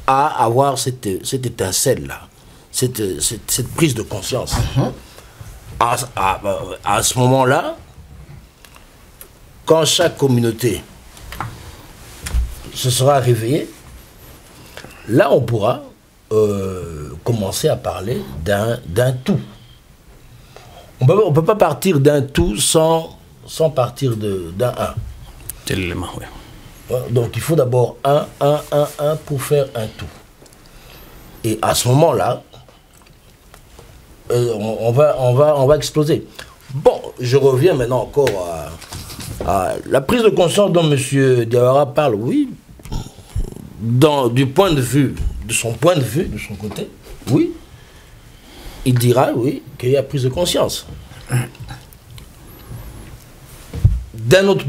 à avoir cette étincelle-là, cette prise de conscience. À ce moment-là, quand chaque communauté se sera réveillée, là, on pourra commencer à parler d'un tout. On ne peut pas partir d'un tout sans partir d'un un. C'est l'élément, oui. Donc, il faut d'abord un pour faire un tout. Et à ce moment-là, on va exploser. Bon, je reviens maintenant encore à la prise de conscience dont M. Diawara parle, oui. Du point de vue, de son côté, oui, il dira, oui, qu'il y a prise de conscience. D'un autre,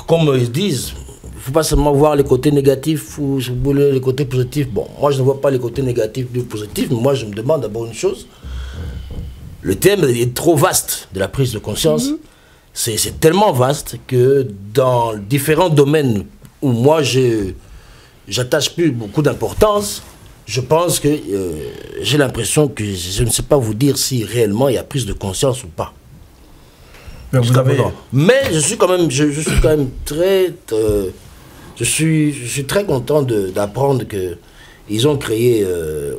comme ils disent, il ne faut pas seulement voir les côtés négatifs ou les côtés positifs. Bon, moi je ne vois pas les côtés négatifs du positif, mais moi je me demande d'abord une chose. Le thème est trop vaste de la prise de conscience. C'est tellement vaste que dans différents domaines où moi j'attache plus beaucoup d'importance, je pense que j'ai l'impression que je ne sais pas vous dire si réellement il y a prise de conscience ou pas. Mais vous avez... Mais je suis quand même, je suis quand même très, je suis très content d'apprendre que ils ont créé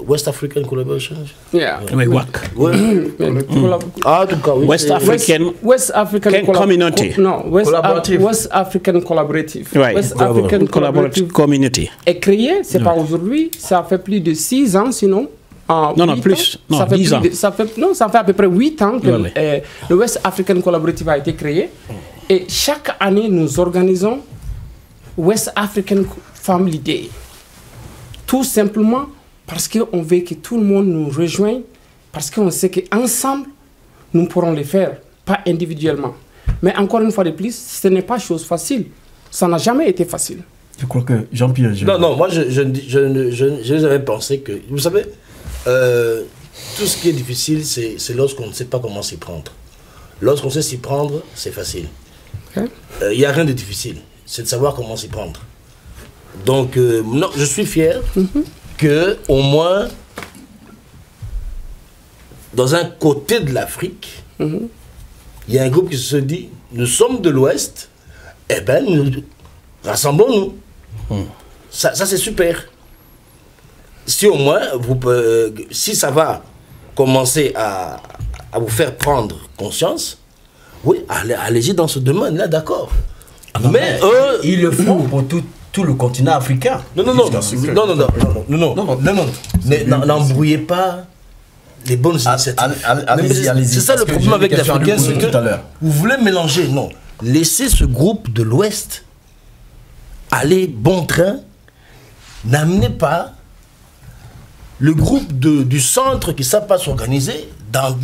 West African Collaboration. Yeah. Oui, WAC. Ouais. Ah, en tout cas, oui. West African West African Community. Non, Collaborative. West African Collaborative. Ouais. West African Collaborative Community. est créé, c'est pas aujourd'hui, ça fait plus de 6 ans sinon. Non, plus. Non, 10 ans. Ça fait à peu près 8 ans que Ouais. le West African Collaborative a été créé. Et chaque année, nous organisons West African Family Day. Tout simplement parce qu'on veut que tout le monde nous rejoigne, parce qu'on sait qu'ensemble, nous pourrons le faire, pas individuellement. Mais encore une fois de plus, ce n'est pas chose facile. Ça n'a jamais été facile. Je crois que Jean-Pierre... Non, moi je n'avais pensé que... Vous savez, tout ce qui est difficile, c'est lorsqu'on ne sait pas comment s'y prendre. Lorsqu'on sait s'y prendre, c'est facile. Il n'y a rien de difficile. C'est de savoir comment s'y prendre. Donc, non, je suis fier que au moins, dans un côté de l'Afrique, il y a un groupe qui se dit, nous sommes de l'Ouest, eh bien, rassemblons-nous. Ça c'est super. Si au moins, si ça va commencer à vous faire prendre conscience, oui, allez-y dans ce domaine-là, d'accord. Mais eux, ils le font pour tout le continent africain. N'embrouillez pas les bonnes initiatives. C'est ça le problème avec les Africains, c'est que vous voulez mélanger. Non, laissez ce groupe de l'Ouest aller bon train. N'amenez pas le groupe du centre qui ne savent pas s'organiser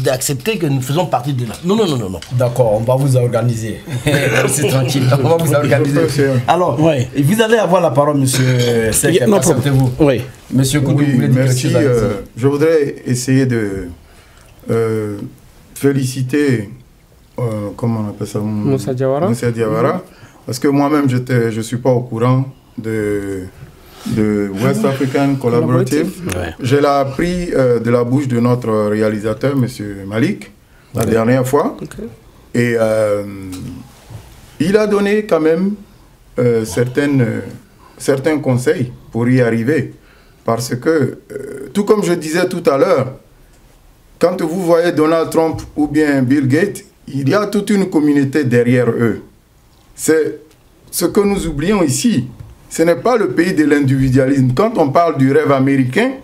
d'accepter que nous faisons partie de là. Non. D'accord, on va vous organiser. C'est tranquille, on va vous organiser. Alors, ouais. Vous allez avoir la parole, monsieur Seck. Acceptez-vous. Oui. Monsieur Koudou, vous voulez dire quelque chose? Je voudrais essayer de féliciter, comment on appelle ça, Moussa Diawara. Parce que moi-même, je ne suis pas au courant de West African Collaborative. Ouais. Je l'ai appris de la bouche de notre réalisateur, M. Malik, la dernière fois. Okay. Et il a donné quand même certains conseils pour y arriver. Parce que, tout comme je disais tout à l'heure, quand vous voyez Donald Trump ou bien Bill Gates, il y a toute une communauté derrière eux. C'est ce que nous oublions ici. Ce n'est pas le pays de l'individualisme. Quand on parle du rêve américain,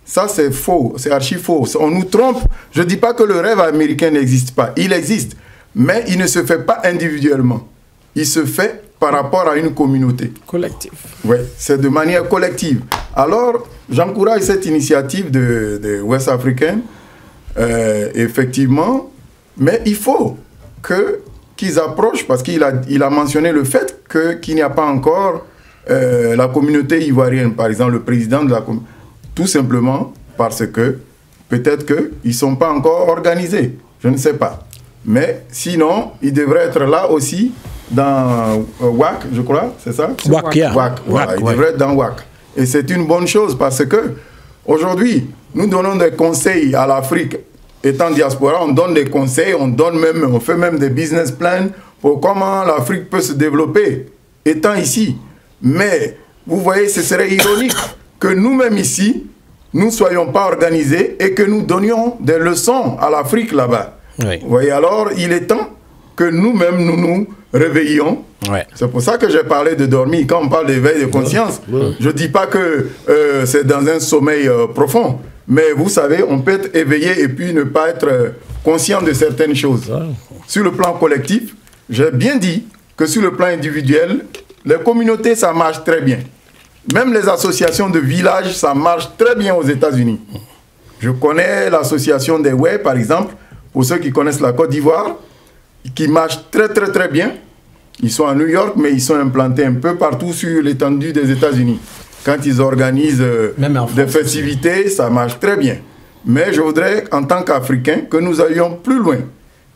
ça c'est faux, c'est archi faux. On nous trompe. Je ne dis pas que le rêve américain n'existe pas. Il existe, mais il ne se fait pas individuellement. Il se fait par rapport à une communauté. Collective. Oui, c'est de manière collective. Alors, j'encourage cette initiative de West Africain, effectivement, mais il faut qu'ils approchent, parce qu'il a mentionné le fait qu'il n'y a pas encore la communauté ivoirienne, par exemple le président de la communauté, tout simplement parce que peut-être qu'ils ne sont pas encore organisés, je ne sais pas. Mais sinon, ils devraient être là aussi dans WAC, je crois, c'est ça? WAC, yeah. WAC, voilà, ils devraient être dans WAC. Et c'est une bonne chose parce que aujourd'hui, nous donnons des conseils à l'Afrique. Étant diaspora, on donne des conseils, on fait même des business plans pour comment l'Afrique peut se développer, étant ici. Mais, vous voyez, ce serait ironique que nous-mêmes ici, nous ne soyons pas organisés et que nous donnions des leçons à l'Afrique là-bas. Oui. Vous voyez, alors, il est temps que nous-mêmes, nous nous réveillions. Ouais. C'est pour ça que j'ai parlé de dormir. Quand on parle d'éveil de conscience, je ne dis pas que c'est dans un sommeil profond. Mais vous savez, on peut être éveillé et puis ne pas être conscient de certaines choses. Sur le plan collectif, j'ai bien dit que sur le plan individuel, les communautés, ça marche très bien. Même les associations de villages, ça marche très bien aux États-Unis. Je connais l'association des Way, par exemple, pour ceux qui connaissent la Côte d'Ivoire, qui marche très très très bien. Ils sont à New York, mais ils sont implantés un peu partout sur l'étendue des États-Unis. Quand ils organisent des festivités, ça marche très bien. Mais je voudrais, en tant qu'Africains, que nous allions plus loin.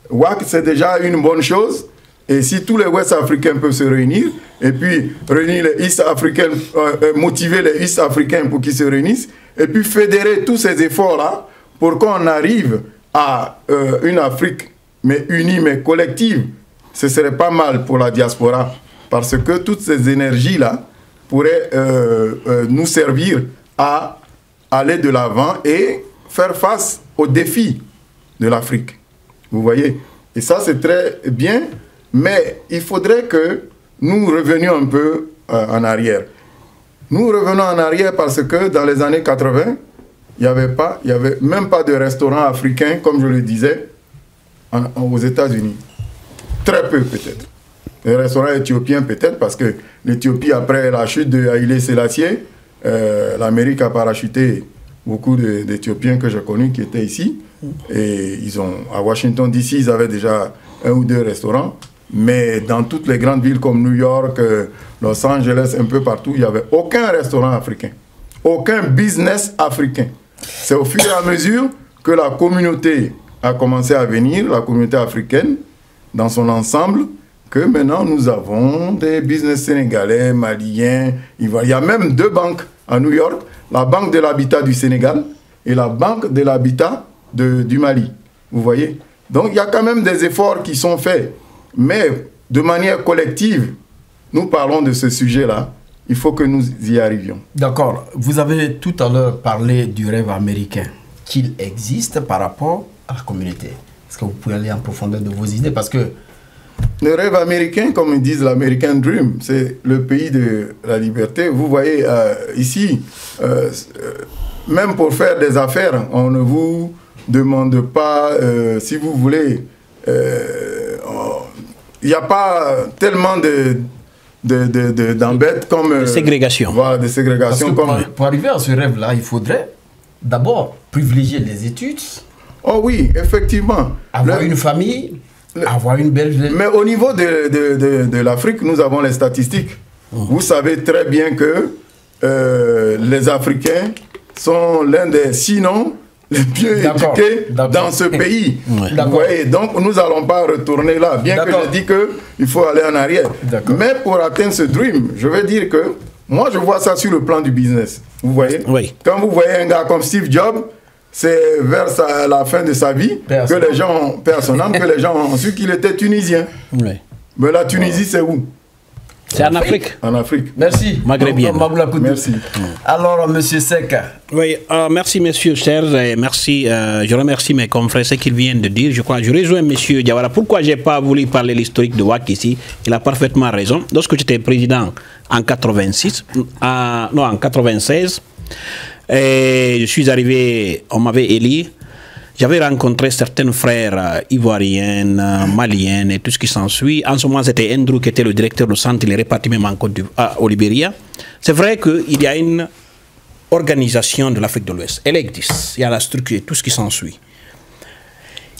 WAC, c'est déjà une bonne chose. Et si tous les Ouest Africains peuvent se réunir, et puis réunir les East Africains, motiver les East Africains pour qu'ils se réunissent, et puis fédérer tous ces efforts-là pour qu'on arrive à une Afrique mais unie, mais collective, ce serait pas mal pour la diaspora. Parce que toutes ces énergies-là pourraient nous servir à aller de l'avant et faire face aux défis de l'Afrique. Vous voyez? Et ça, c'est très bien, mais il faudrait que nous revenions un peu en arrière. Nous revenons en arrière parce que dans les années 80, il n'y avait même pas de restaurant africain, comme je le disais, aux États-Unis. Très peu, peut-être. Les restaurants éthiopiens, peut-être, parce que l'Éthiopie, après la chute de Haïlé Sélassié, l'Amérique a parachuté beaucoup d'Éthiopiens que j'ai connus qui étaient ici. Et à Washington DC, ils avaient déjà 1 ou 2 restaurants. Mais dans toutes les grandes villes comme New York, Los Angeles, un peu partout, il n'y avait aucun restaurant africain. Aucun business africain. C'est au fur et à mesure que la communauté a commencé à venir, la communauté africaine, dans son ensemble, que maintenant nous avons des business sénégalais, maliens, ivoiriens. Il y a même 2 banques à New York, la Banque de l'Habitat du Sénégal et la Banque de l'Habitat du Mali. Vous voyez? Donc il y a quand même des efforts qui sont faits. Mais de manière collective, nous parlons de ce sujet-là. Il faut que nous y arrivions. D'accord. Vous avez tout à l'heure parlé du rêve américain, qu'il existe par rapport à la communauté. Est-ce que vous pouvez aller en profondeur de vos idées? Parce que le rêve américain, comme ils disent l'American Dream, c'est le pays de la liberté. Vous voyez, ici, même pour faire des affaires, on ne vous demande pas, si vous voulez, il n'y a pas tellement d'embêtes comme... de ségrégation. Voilà, de ségrégation. Parce que pour arriver à ce rêve-là, il faudrait d'abord privilégier les études. Oh oui, effectivement. Avoir une famille, avoir une belle vie. Mais au niveau de l'Afrique, nous avons les statistiques. Vous savez très bien que les Africains sont l'un des, sinon, les mieux éduqués dans ce pays. Vous voyez, donc nous n'allons pas retourner là, bien que je dis qu'il faut aller en arrière. Mais pour atteindre ce dream, je veux dire que moi je vois ça sur le plan du business. Vous voyez, quand vous voyez un gars comme Steve Jobs, c'est vers la fin de sa vie que les gens, que les gens ont su qu'il était tunisien. Mais la Tunisie, c'est où? C'est en Afrique. En Afrique. Merci. Maghrébien. Merci. Alors, monsieur Seka. Oui, merci, monsieur Serge. Et merci. Je remercie mes confrères, ce qu'ils viennent de dire. Je crois, je rejoins monsieur Diawara. Pourquoi je n'ai pas voulu parler de l'historique de WAC ici? Il a parfaitement raison. Lorsque j'étais président en 86, non, en 96, et je suis arrivé, on m'avait élu. J'avais rencontré certains frères ivoiriens, maliens et tout ce qui s'ensuit. En ce moment, c'était Andrew qui était le directeur du centre, il est réparti même au Libéria. C'est vrai qu'il y a une organisation de l'Afrique de l'Ouest. Elle existe. Il y a la structure et tout ce qui s'ensuit.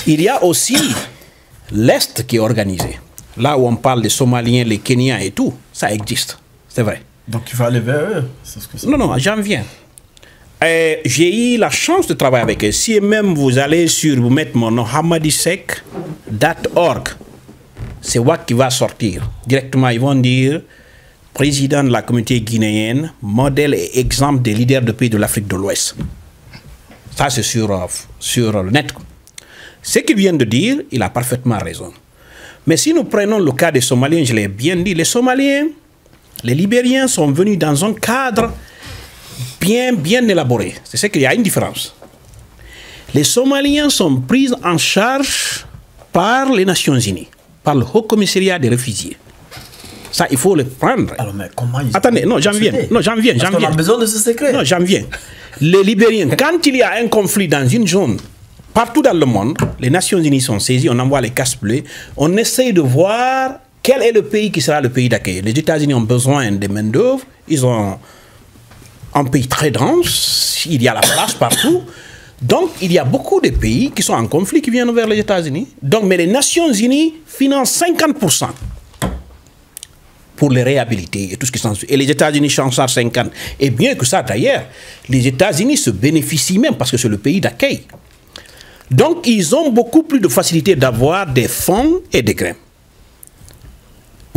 Il y a aussi l'Est qui est organisé. Là où on parle des Somaliens, les Kenyans et tout, ça existe. C'est vrai. Donc il faut aller vers eux. Non, non, j'en viens. J'ai eu la chance de travailler avec eux. Si même vous allez vous mettre mon nom, hamadisek.org, c'est WAC qui va sortir. Directement, ils vont dire président de la communauté guinéenne, modèle et exemple des leaders de pays de l'Afrique de l'Ouest. Ça, c'est sur le net. Ce qu'il vient de dire, il a parfaitement raison. Mais si nous prenons le cas des Somaliens, je l'ai bien dit, les Somaliens, les Libériens sont venus dans un cadre bien élaboré. C'est ce qu'il y a une différence. Les Somaliens sont pris en charge par les Nations Unies, par le Haut Commissariat des réfugiés. Ça, il faut le prendre. Alors, mais comment ils... Attendez, non, j'en viens. Non, j'en viens. Parce qu'on a besoin de ce secret. Non, j'en viens. Les Libériens, quand il y a un conflit dans une zone, partout dans le monde, les Nations Unies sont saisies, on envoie les casques bleus, on essaye de voir quel est le pays qui sera le pays d'accueil. Les États-Unis ont besoin de main-d'œuvre, ils ont un pays très dense, il y a la place partout. Donc, il y a beaucoup de pays qui sont en conflit qui viennent vers les États-Unis. Donc, mais les Nations Unies financent 50% pour les réhabiliter et tout ce qui s'ensuit. Et les États-Unis changent à 50%. Et bien que ça, d'ailleurs, les États-Unis se bénéficient même parce que c'est le pays d'accueil. Donc, ils ont beaucoup plus de facilité d'avoir des fonds et des grains.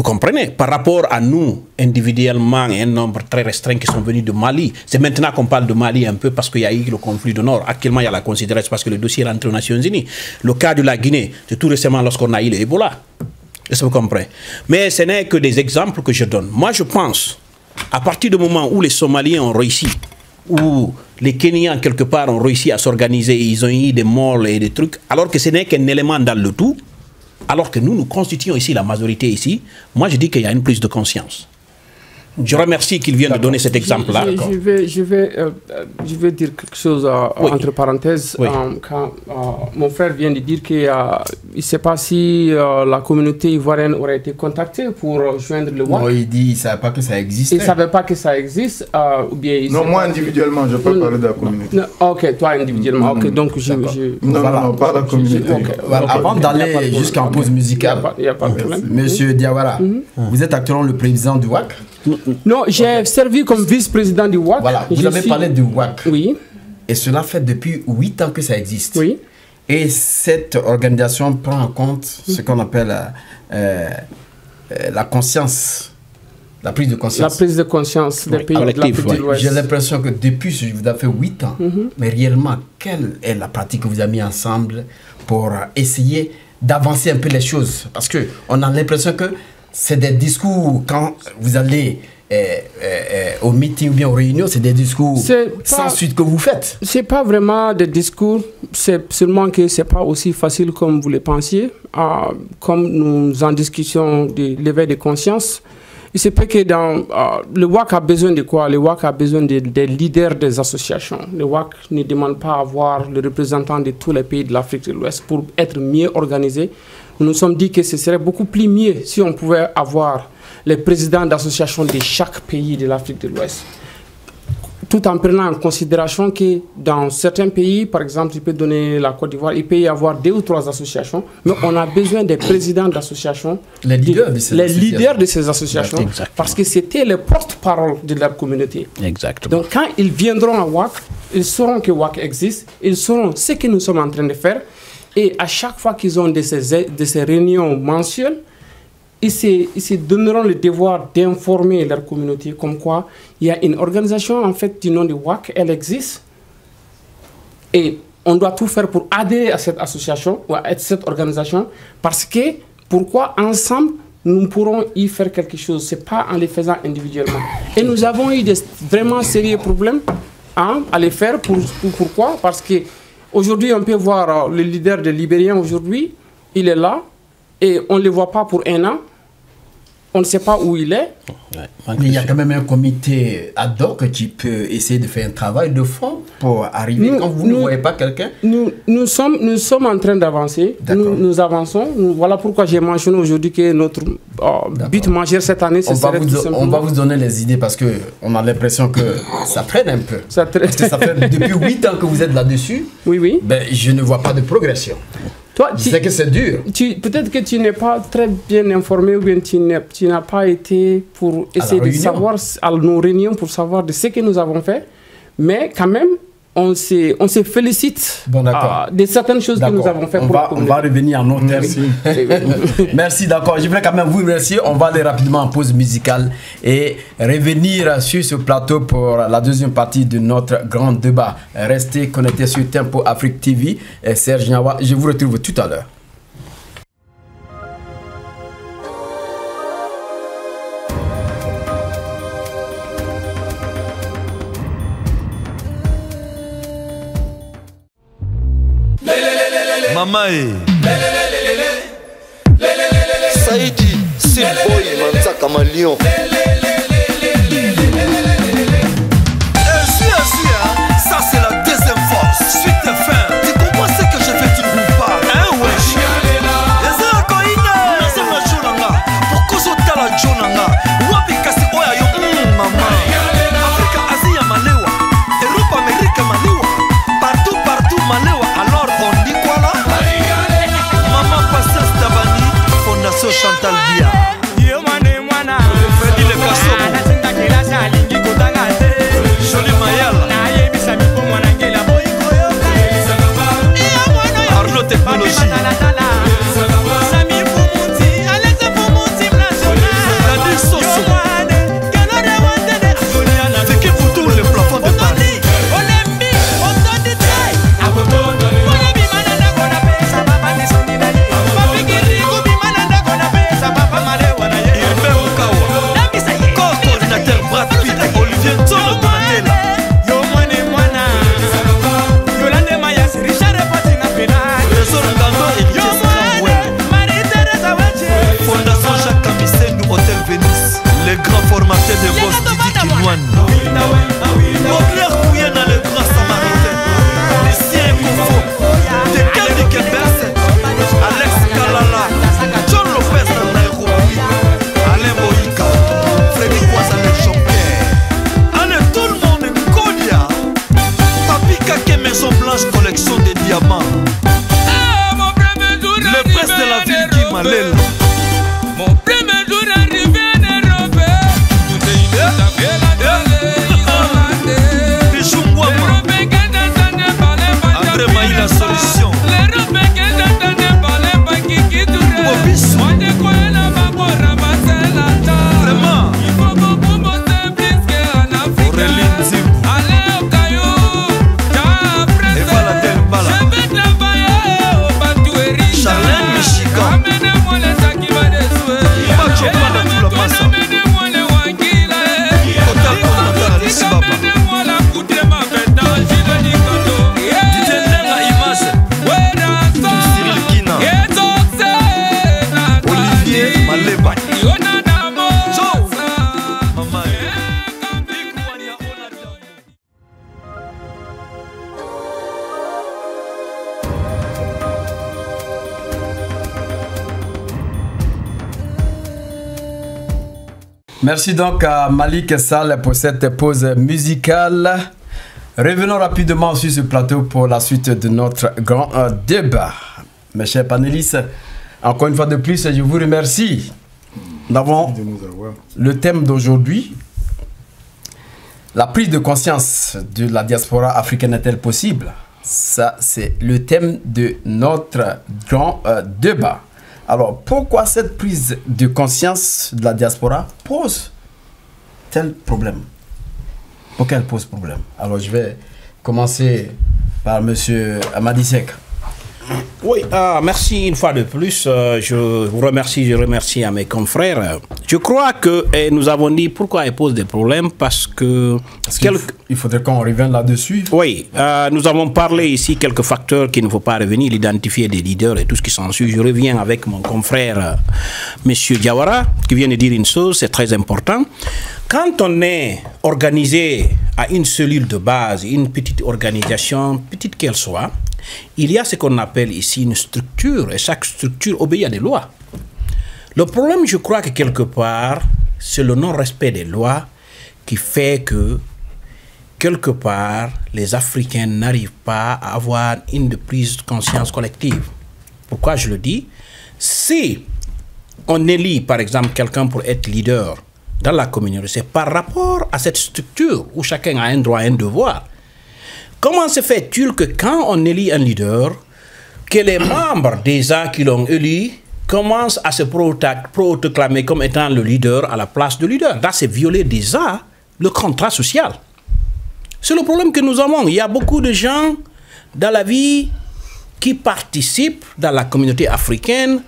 Vous comprenez? Par rapport à nous, individuellement, et un nombre très restreint qui sont venus de Mali. C'est maintenant qu'on parle de Mali un peu parce qu'il y a eu le conflit du Nord. Actuellement, il y a la considération parce que le dossier est rentré aux Nations Unies. Le cas de la Guinée, c'est tout récemment lorsqu'on a eu le Ebola. Est-ce que vous comprenez? Mais ce n'est que des exemples que je donne. Moi, je pense, à partir du moment où les Somaliens ont réussi, où les Kenyans, quelque part, ont réussi à s'organiser, ils ont eu des morts et des trucs, alors que ce n'est qu'un élément dans le tout, alors que nous constituons ici la majorité ici, moi je dis qu'il y a une prise de conscience. Je remercie qu'il vienne de donner cet exemple-là. Je vais dire quelque chose entre parenthèses. Oui. Quand mon frère vient de dire qu'il ne sait pas si la communauté ivoirienne aurait été contactée pour joindre le WAC. Non, il dit qu'il ne savait pas que ça existait. Il ne savait pas que ça existe. Ou bien non, moi individuellement, je ne peux pas parler de la communauté. Non, ok, toi individuellement. Ok, donc non, pas la communauté. Voilà. Avant d'aller jusqu'en pause musicale, il n'y a pas de problème. Monsieur Diawara, vous êtes actuellement le président du WAC. Non, j'ai servi comme vice-président du WAC. Voilà, vous avez parlé du WAC. Oui. Et cela fait depuis 8 ans que ça existe. Oui. Et cette organisation prend en compte ce qu'on appelle la conscience, la prise de conscience. La prise de conscience des pays de l'Afrique de l'Ouest. J'ai l'impression que depuis, vous avez fait 8 ans, mais réellement, quelle est la pratique que vous avez mis ensemble pour essayer d'avancer un peu les choses? Parce qu'on a l'impression que c'est des discours, quand vous allez au meeting ou bien aux réunions, c'est des discours sans suite que vous faites. C'est pas vraiment des discours, c'est seulement que c'est pas aussi facile comme vous le pensiez. Comme nous en discussions de l'éveil de conscience, il se peut que dans le WAC a besoin de quoi? Le WAC a besoin des leaders des associations. Le WAC ne demande pas à avoir le représentant de tous les pays de l'Afrique de l'Ouest pour être mieux organisé. Nous nous sommes dit que ce serait beaucoup plus mieux si on pouvait avoir les présidents d'associations de chaque pays de l'Afrique de l'Ouest. Tout en prenant en considération que dans certains pays, par exemple, je peux donner la Côte d'Ivoire, il peut y avoir 2 ou 3 associations, mais on a besoin des présidents d'associations, les leaders de ces associations, parce que c'était les porte-parole de leur communauté. Exactement. Donc quand ils viendront à WAC, ils sauront que WAC existe, ils sauront ce que nous sommes en train de faire, et à chaque fois qu'ils ont de ces réunions mensuelles, ils se donneront le devoir d'informer leur communauté comme quoi il y a une organisation en fait du nom de WAC, elle existe. Et on doit tout faire pour adhérer à cette association ou à cette organisation parce que pourquoi ensemble nous pourrons y faire quelque chose. Ce n'est pas en les faisant individuellement. Et nous avons eu des vraiment sérieux problèmes à les faire. Pourquoi? Parce que aujourd'hui, on peut voir le leader des Libériens aujourd'hui, il est là et on ne le voit pas pour 1 an. On ne sait pas où il est. Mais il y a quand même un comité ad hoc qui peut essayer de faire un travail de fond pour arriver. Quand vous ne voyez pas quelqu'un. Nous sommes en train d'avancer. Nous avançons. Voilà pourquoi j'ai mentionné aujourd'hui que notre but majeur cette année, c'est on va vous donner les idées parce qu'on a l'impression que ça traîne un peu. Parce que ça fait depuis 8 ans que vous êtes là-dessus. Oui, oui. Ben, je ne vois pas de progression. Toi, je sais que c'est dur. Peut-être que tu n'es pas très bien informé ou bien tu n'as pas été pour essayer de savoir à nos réunions pour savoir de ce que nous avons fait. Mais quand même, on se félicite de certaines choses que nous avons fait. On va revenir à nos termes. Merci, d'accord. Je voulais quand même vous remercier. On va aller rapidement en pause musicale et revenir sur ce plateau pour la deuxième partie de notre grand débat. Restez connectés sur Tempo Afrique TV. Serge Gnawa, je vous retrouve tout à l'heure. Mamae Saïdi, c'est boy, Manza Kamalion. Ça c'est la deuxième force. Suite de fin. Tu comprends ce que j'ai fait, tu ne trouves pas. Hein, wesh. Les Arakoïna, c'est ma Jonanga. Pourquoi j'entends la Jonanga? Wapi kasi oya yo, maman. Afrique, Asie, Malewa. Europe, Amérique, Malewa. Partout, Malewa. Alors on dit quoi là? Maman Pasteur Stabani, Fondation Chantal Bia. Yo mané mwana. Merci donc à Malik Sall pour cette pause musicale. Revenons rapidement sur ce plateau pour la suite de notre grand débat. Mes chers panélistes, encore une fois de plus, je vous remercie. Nous avons le thème d'aujourd'hui. La prise de conscience de la diaspora africaine est-elle possible? Ça, c'est le thème de notre grand débat. Alors, pourquoi cette prise de conscience de la diaspora pose tel problème? Pourquoi elle pose problème? Alors, je vais commencer par M. Amadi Sek. Oui, merci une fois de plus. Je vous remercie, je remercie à mes confrères. Je crois que nous avons dit pourquoi elle pose des problèmes, parce que... Il faudrait qu'on revienne là-dessus. Oui, nous avons parlé ici quelques facteurs qu'il ne faut pas revenir, l'identifier des leaders et tout ce qui s'ensuit. Je reviens avec mon confrère, M. Diawara, qui vient de dire une chose, c'est très important. Quand on est organisé à une cellule de base, une petite organisation, petite qu'elle soit, il y a ce qu'on appelle ici une structure, et chaque structure obéit à des lois. Le problème, je crois que quelque part, c'est le non-respect des lois qui fait que, quelque part, les Africains n'arrivent pas à avoir une prise de conscience collective. Pourquoi je le dis? Si on élit, par exemple, quelqu'un pour être leader dans la communauté, c'est par rapport à cette structure où chacun a un droit et un devoir. Comment se fait-il que quand on élit un leader, que les membres déjà qui l'ont élu commencent à se proclamer comme étant le leader à la place de leader? Là, c'est violer déjà le contrat social. C'est le problème que nous avons. Il y a beaucoup de gens dans la vie qui participent dans la communauté africaine,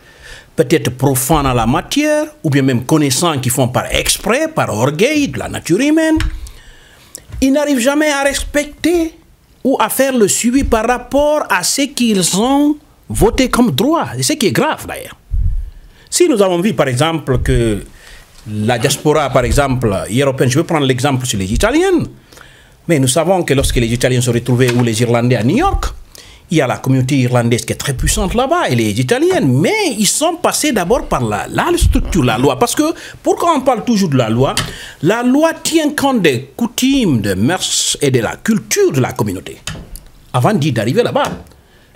peut-être profanes en la matière, ou bien même connaissants qui font par exprès, par orgueil de la nature humaine. Ils n'arrivent jamais à respecter ou à faire le suivi par rapport à ce qu'ils ont voté comme droit. Et ce qui est grave d'ailleurs. Si nous avons vu par exemple que la diaspora, par exemple, européenne, je vais prendre l'exemple sur les Italiennes, mais nous savons que lorsque les Italiens se retrouvaient ou les Irlandais à New York, il y a la communauté irlandaise qui est très puissante là-bas, et les Italiennes, mais ils sont passés d'abord par la structure, la loi. Parce que, pourquoi on parle toujours de la loi tient compte des coutumes, des mœurs et de la culture de la communauté, avant d'arriver là-bas.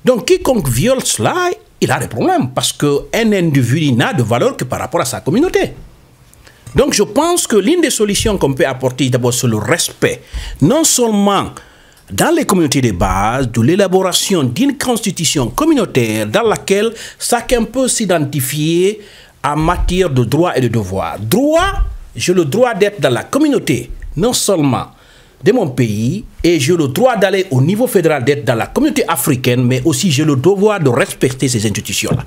Donc, quiconque viole cela, il a des problèmes, parce qu'un individu n'a de valeur que par rapport à sa communauté. Donc, je pense que l'une des solutions qu'on peut apporter, d'abord, c'est le respect, non seulement dans les communautés de base, de l'élaboration d'une constitution communautaire dans laquelle chacun peut s'identifier en matière de droits et de devoirs. Droit, j'ai le droit d'être dans la communauté, non seulement de mon pays, et j'ai le droit d'aller au niveau fédéral, d'être dans la communauté africaine, mais aussi j'ai le devoir de respecter ces institutions-là.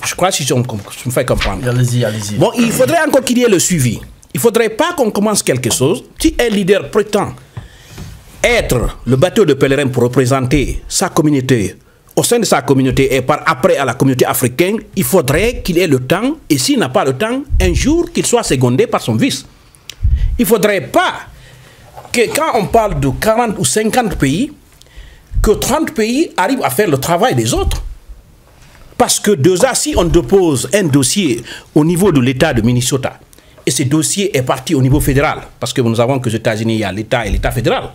Je crois que je me fais comprendre. Allez-y, allez-y. Bon, il faudrait encore qu'il y ait le suivi. Il ne faudrait pas qu'on commence quelque chose. Si un leader prétend être le bateau de pèlerin pour représenter sa communauté, au sein de sa communauté et par après à la communauté africaine, il faudrait qu'il ait le temps, et s'il n'a pas le temps, un jour qu'il soit secondé par son vice. Il ne faudrait pas que quand on parle de 40 ou 50 pays, que 30 pays arrivent à faire le travail des autres. Parce que déjà, si on dépose un dossier au niveau de l'État de Minnesota, et ce dossier est parti au niveau fédéral, parce que nous savons que aux États-Unis, il y a l'État et l'État fédéral,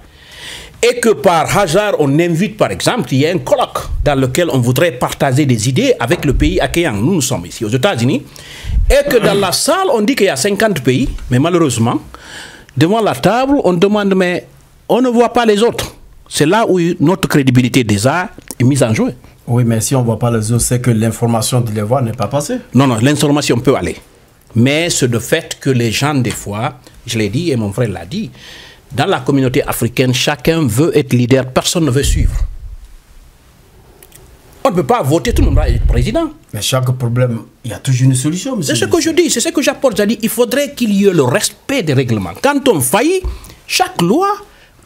et que par hasard, on invite, par exemple, il y a un colloque dans lequel on voudrait partager des idées avec le pays accueillant. Nous sommes ici aux États-Unis, et que dans la salle, on dit qu'il y a 50 pays, mais malheureusement, devant la table, on demande, mais on ne voit pas les autres. C'est là où notre crédibilité déjà est mise en jeu. Oui, mais si on ne voit pas les autres, c'est que l'information de les voir n'est pas passée. Non, non, l'information peut aller. Mais c'est le fait que les gens, des fois, je l'ai dit et mon frère l'a dit, dans la communauté africaine, chacun veut être leader, personne ne veut suivre. On ne peut pas voter, tout le monde va être président. Mais chaque problème, il y a toujours une solution. C'est ce que je dis, c'est ce que j'apporte. J'ai dit, il faudrait qu'il y ait le respect des règlements. Quand on faillit, chaque loi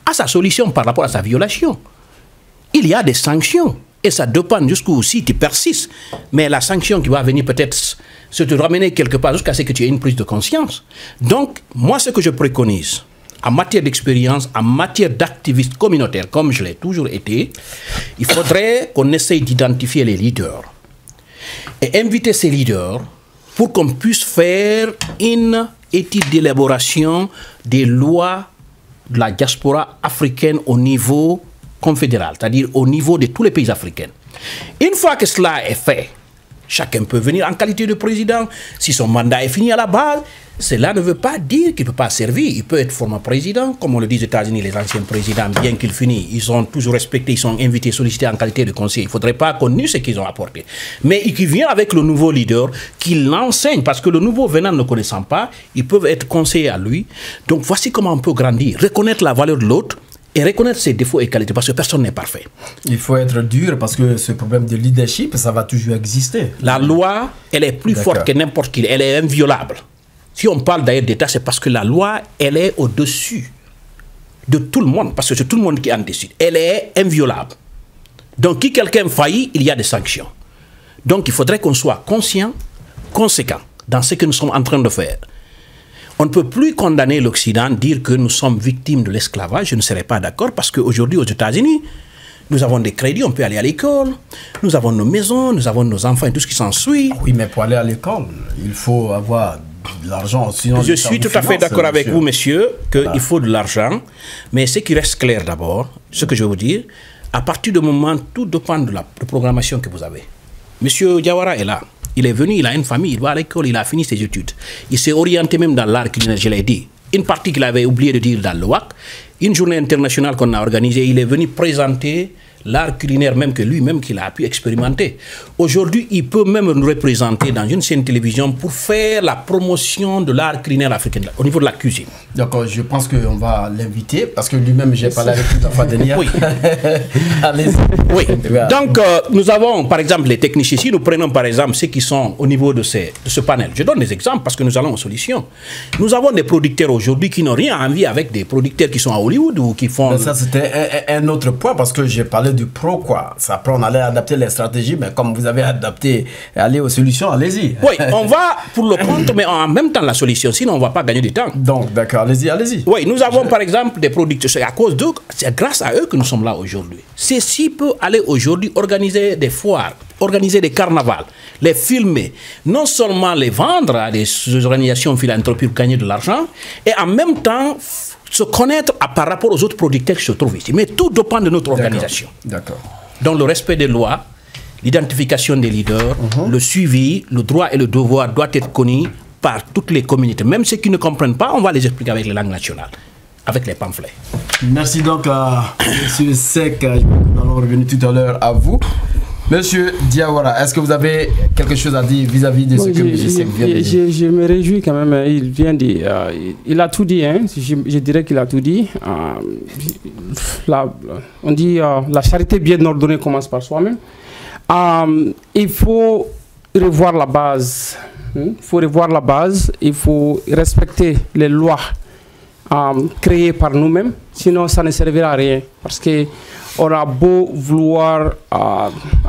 a sa solution par rapport à sa violation. Il y a des sanctions. Et ça dépend jusqu'où si tu persistes. Mais la sanction qui va venir peut-être se te ramener quelque part jusqu'à ce que tu aies une prise de conscience. Donc, moi, ce que je préconise, en matière d'expérience, en matière d'activiste communautaire, comme je l'ai toujours été, il faudrait qu'on essaye d'identifier les leaders et inviter ces leaders pour qu'on puisse faire une étude d'élaboration des lois de la diaspora africaine au niveau confédéral, c'est-à-dire au niveau de tous les pays africains. Une fois que cela est fait, chacun peut venir en qualité de président. Si son mandat est fini à la base, cela ne veut pas dire qu'il ne peut pas servir. Il peut être formé président, comme on le dit aux États-Unis, les anciens présidents, bien qu'ils finissent, ils sont toujours respectés, ils sont invités, sollicités en qualité de conseiller. Il ne faudrait pas qu'on ait ce qu'ils ont apporté. Mais qui vient avec le nouveau leader, qui l'enseigne, parce que le nouveau venant ne connaissant pas, ils peuvent être conseillers à lui. Donc voici comment on peut grandir, reconnaître la valeur de l'autre, et reconnaître ses défauts et qualités, parce que personne n'est parfait. Il faut être dur, parce que ce problème de leadership, ça va toujours exister. La loi, elle est plus forte que n'importe qui, elle est inviolable. Si on parle d'ailleurs d'État, c'est parce que la loi, elle est au-dessus de tout le monde, parce que c'est tout le monde qui en décide. Elle est inviolable. Donc, si quelqu'un faillit, il y a des sanctions. Donc, il faudrait qu'on soit conscient, conséquent dans ce que nous sommes en train de faire. On ne peut plus condamner l'Occident, dire que nous sommes victimes de l'esclavage. Je ne serais pas d'accord parce qu'aujourd'hui, aux États-Unis, nous avons des crédits, on peut aller à l'école, nous avons nos maisons, nous avons nos enfants et tout ce qui s'ensuit. Oui, mais pour aller à l'école, il faut avoir de l'argent. Je suis tout à fait d'accord avec vous, monsieur, qu'il faut de l'argent. Mais ce qui reste clair d'abord, ce que je veux vous dire, à partir du moment, tout dépend de la programmation que vous avez. Monsieur Diawara est là. Il est venu, il a une famille, il va à l'école, il a fini ses études. Il s'est orienté même dans l'art culinaire, je l'ai dit. Une partie qu'il avait oublié de dire dans le WAC, une journée internationale qu'on a organisée, il est venu présenter l'art culinaire même que lui-même qu'il a pu expérimenter. Aujourd'hui, il peut même nous représenter dans une chaîne de télévision pour faire la promotion de l'art culinaire africain au niveau de la cuisine. D'accord, je pense qu'on va l'inviter parce que lui-même, j'ai parlé avec lui la fois dernière. Oui. Allez-y. Oui. Donc, nous avons par exemple les techniciens ici. Nous prenons par exemple ceux qui sont au niveau de ce panel. Je donne des exemples parce que nous allons aux solutions. Nous avons des producteurs aujourd'hui qui n'ont rien à envier avec des producteurs qui sont à Hollywood ou qui font... Mais ça, c'était un autre point parce que j'ai parlé du pro, quoi. Ça, après, on allait adapter les stratégies, mais comme vous avez adapté, aller aux solutions, allez-y. Oui, on va pour le compte, mais en même temps la solution, sinon on ne va pas gagner du temps. Donc, d'accord, allez-y, allez-y. Oui, nous avons par exemple des producteurs, c'est à cause d'eux, c'est grâce à eux que nous sommes là aujourd'hui. Ceci peut aller aujourd'hui organiser des foires, organiser des carnavals, les filmer, non seulement les vendre à des organisations philanthropiques pour gagner de l'argent, et en même temps se connaître par rapport aux autres producteurs qui se trouvent ici. Mais tout dépend de notre organisation. D'accord. Donc le respect des lois, l'identification des leaders, le suivi, le droit et le devoir doivent être connus par toutes les communautés. Même ceux qui ne comprennent pas, on va les expliquer avec les langues nationales, avec les pamphlets. Merci donc à M. Seck. Nous allons revenir tout à l'heure à vous. Monsieur Diawara, est-ce que vous avez quelque chose à dire vis-à-vis de ce que M. Seck vient de dire? Je me réjouis quand même. Il vient de, il a tout dit. Hein, je dirais qu'il a tout dit. On dit la charité bien ordonnée commence par soi-même. Il faut revoir la base. Il faut revoir la base. Il faut respecter les lois créées par nous-mêmes. Sinon, ça ne servira à rien. Parce que on a beau vouloir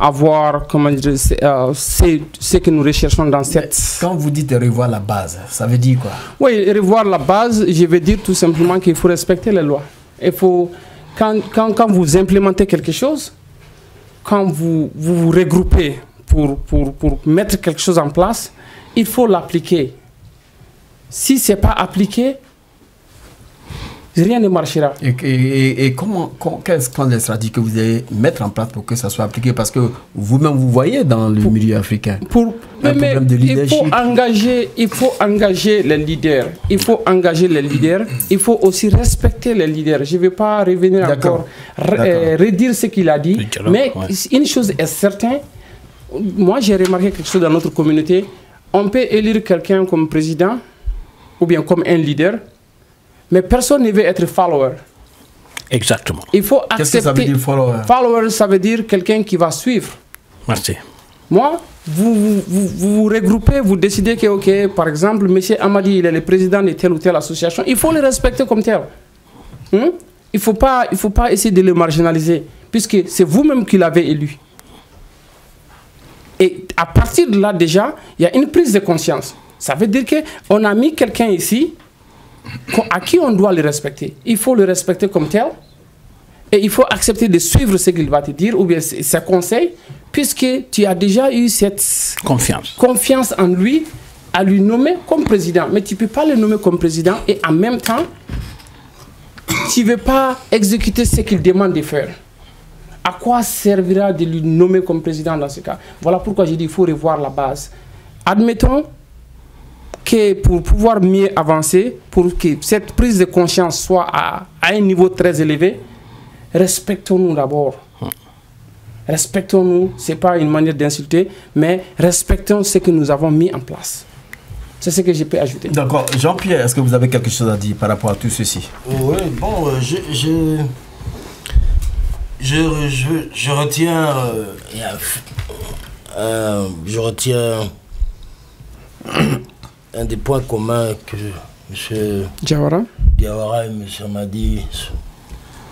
avoir, comment dire, ce que nous recherchons dans cette... Quand vous dites revoir la base, ça veut dire quoi? Oui, revoir la base, je veux dire tout simplement qu'il faut respecter les lois. Il faut, quand vous implémentez quelque chose, quand vous vous regroupez pour mettre quelque chose en place, il faut l'appliquer. Si ce n'est pas appliqué, rien ne marchera. Et qu'est-ce qu'on les stratégies que vous allez mettre en place pour que ça soit appliqué? Parce que vous-même, vous voyez dans le milieu africain un problème de leadership. Il faut engager les leaders. Il faut engager les leaders. Il faut aussi respecter les leaders. Je ne vais pas revenir encore, redire ce qu'il a dit. Mais une chose est certaine, moi j'ai remarqué quelque chose dans notre communauté. On peut élire quelqu'un comme président ou bien comme un leader, mais personne ne veut être follower. Exactement. Il faut accepter. Qu'est-ce que ça veut dire follower? Follower, ça veut dire quelqu'un qui va suivre. Merci. Moi, vous regroupez, vous décidez que, ok, par exemple, M. Amadi, il est le président de telle ou telle association. Il faut le respecter comme tel. Il ne faut pas essayer de le marginaliser, puisque c'est vous-même qui l'avez élu. Et à partir de là, déjà, il y a une prise de conscience. Ça veut dire qu'on a mis quelqu'un ici à qui on doit le respecter. Il faut le respecter comme tel et il faut accepter de suivre ce qu'il va te dire ou bien ses conseils, puisque tu as déjà eu cette confiance en lui à lui nommer comme président. Mais tu ne peux pas le nommer comme président et en même temps, tu ne veux pas exécuter ce qu'il demande de faire. À quoi servira de lui nommer comme président dans ce cas? Voilà pourquoi j'ai dit qu'il faut revoir la base. Admettons que pour pouvoir mieux avancer, pour que cette prise de conscience soit à un niveau très élevé, respectons-nous d'abord. Respectons-nous, ce n'est pas une manière d'insulter, mais respectons ce que nous avons mis en place. C'est ce que je peux ajouter. D'accord. Jean-Pierre, est-ce que vous avez quelque chose à dire par rapport à tout ceci? Oui, bon, je retiens, je retiens un des points communs que M. Diawara et M. Amadi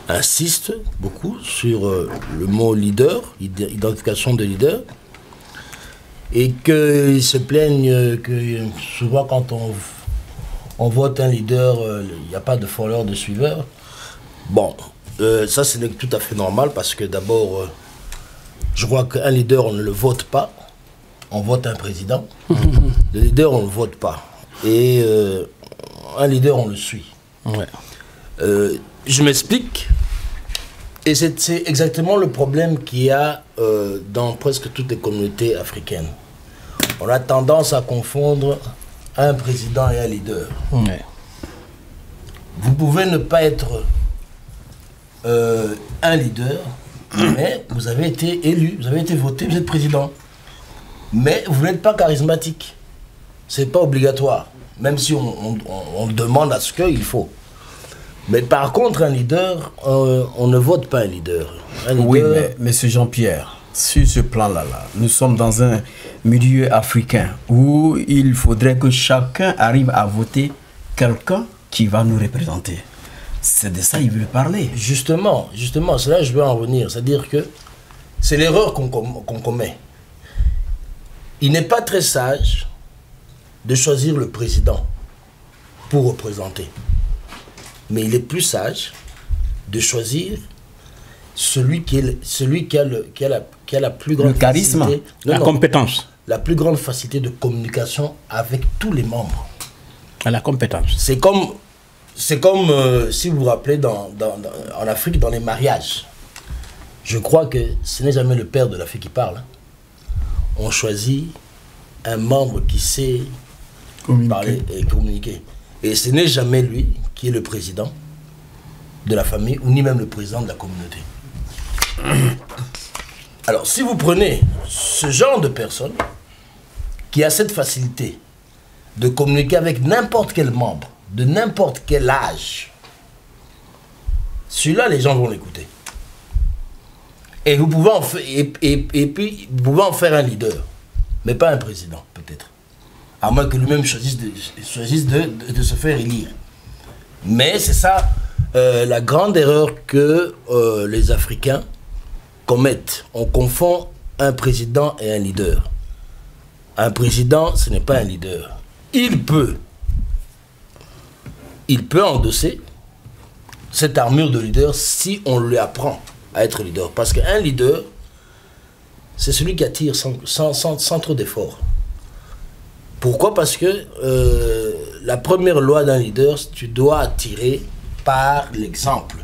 insistent beaucoup sur le mot leader, identification de leader, et qu'ils se plaignent que souvent quand on vote un leader, il n'y a pas de followers, de suiveurs. Bon, ça ce n'est tout à fait normal parce que d'abord, je crois qu'un leader, on ne le vote pas, on vote un président. Le leader, on ne le vote pas. Et un leader, on le suit. Ouais. Je m'explique. Et c'est exactement le problème qu'il y a dans presque toutes les communautés africaines. On a tendance à confondre un président et un leader. Ouais. Vous pouvez ne pas être un leader, mais vous avez été élu, vous avez été voté, vous êtes président. Mais vous n'êtes pas charismatique. C'est pas obligatoire, même si on demande à ce qu'il faut. Mais par contre, un leader, on ne vote pas un leader. Oui, mais monsieur Jean-Pierre, sur ce plan-là, nous sommes dans un milieu africain où il faudrait que chacun arrive à voter quelqu'un qui va nous représenter. C'est de ça qu'il veut parler. Justement, c'est là que je veux en venir. C'est-à-dire que c'est l'erreur qu'on commet. Il n'est pas très sage de choisir le président pour représenter. Mais il est plus sage de choisir celui qui a la plus grande charisme, compétence. La plus grande facilité de communication avec tous les membres. La compétence. C'est comme si vous vous rappelez en Afrique, dans les mariages. Je crois que ce n'est jamais le père de la fille qui parle. On choisit un membre qui sait parler et communiquer. Et ce n'est jamais lui qui est le président de la famille, ou ni même le président de la communauté. Alors, si vous prenez ce genre de personne qui a cette facilité de communiquer avec n'importe quel membre, de n'importe quel âge, celui-là, les gens vont l'écouter. Et vous pouvez puis vous pouvez en faire un leader, mais pas un président, peut-être. À moins que lui-même choisisse de se faire élire. Mais c'est ça la grande erreur que les Africains commettent. On confond un président et un leader. Un président, ce n'est pas un leader. Il peut endosser cette armure de leader si on lui apprend à être leader. Parce qu'un leader, c'est celui qui attire sans trop d'efforts. Pourquoi? Parce que la première loi d'un leader, tu dois attirer par l'exemple.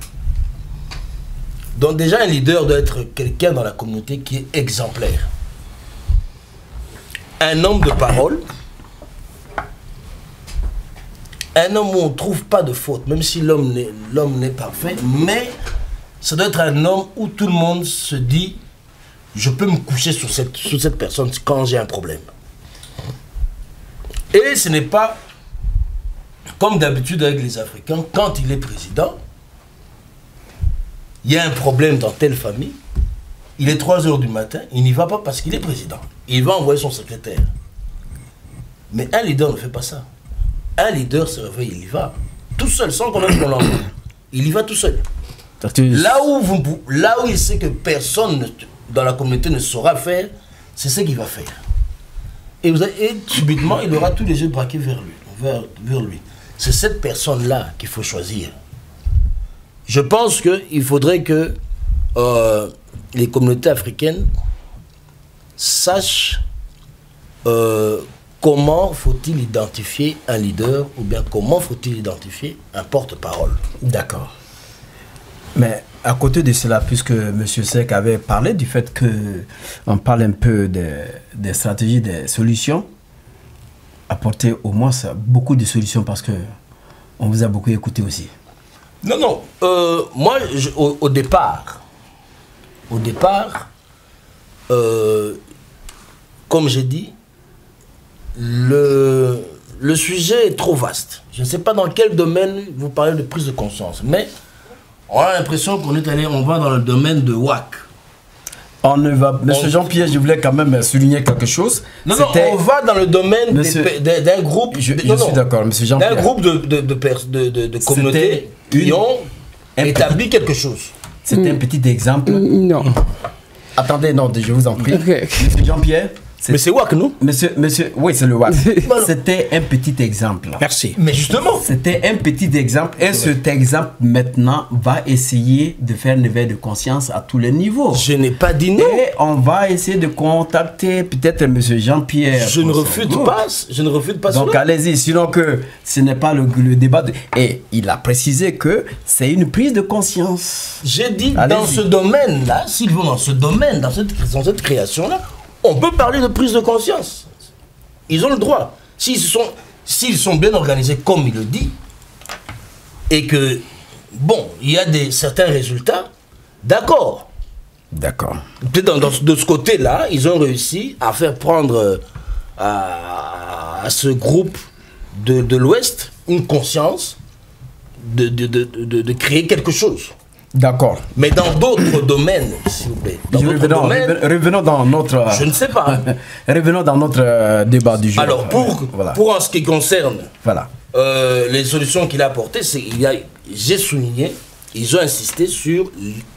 Donc déjà, un leader doit être quelqu'un dans la communauté qui est exemplaire. Un homme de parole, un homme où on ne trouve pas de faute, même si l'homme n'est parfait, mais ça doit être un homme où tout le monde se dit « je peux me coucher sur cette personne quand j'ai un problème ». Et ce n'est pas comme d'habitude avec les Africains, quand il est président, il y a un problème dans telle famille, il est 3 h du matin, il n'y va pas parce qu'il est président. Il va envoyer son secrétaire. Mais un leader ne fait pas ça. Un leader se réveille, il y va. Tout seul, sans qu'on l'envoie. Il y va tout seul. Là où il sait que personne dans la communauté ne saura faire, c'est ce qu'il va faire. Et subitement, il aura tous les yeux braqués vers lui. C'est cette personne-là qu'il faut choisir. Je pense qu'il faudrait que les communautés africaines sachent comment faut-il identifier un leader ou bien comment faut-il identifier un porte-parole. D'accord. Mais à côté de cela, puisque M. Seck avait parlé du fait qu'on parle un peu des stratégies, des solutions, apporter au moins beaucoup de solutions parce que on vous a beaucoup écouté aussi. Non, non. Moi, au départ, comme j'ai dit, le sujet est trop vaste. Je ne sais pas dans quel domaine vous parlez de prise de conscience, mais on a l'impression qu'on va dans le domaine de WAC. Monsieur Jean-Pierre, je voulais quand même souligner quelque chose. Non, non, on va dans le domaine d'un groupe. Je suis d'accord, monsieur Jean-Pierre. D'un groupe de communautés qui ont établi quelque chose. C'était un petit exemple. Non. Attendez, non, je vous en prie. Okay. Monsieur Jean-Pierre. Mais c'est WAC, non? Monsieur, oui, c'est le WAC. C'était un petit exemple. Merci. Mais justement. C'était un petit exemple. Et cet exemple, maintenant, va essayer de faire une éveil de conscience à tous les niveaux. Je n'ai pas dit non. Et on va essayer de contacter peut-être monsieur Jean-Pierre. Je ne refuse pas. Je ne refuse pas. Donc allez-y, sinon que ce n'est pas le débat. Et il a précisé que c'est une prise de conscience. J'ai dit dans ce domaine-là, s'ils vont dans ce domaine, dans cette création-là, on peut parler de prise de conscience. Ils ont le droit. S'ils sont bien organisés comme il le dit, et que, bon, il y a certains résultats, d'accord. D'accord. Peut-être de ce côté-là, ils ont réussi à faire prendre à ce groupe de l'Ouest une conscience de créer quelque chose. D'accord. Mais dans d'autres domaines, s'il vous plaît. Revenons dans notre... Je ne sais pas. Revenons dans notre débat du jour. Alors, pour en ce qui concerne les solutions qu'il a apportées, j'ai souligné, ils ont insisté sur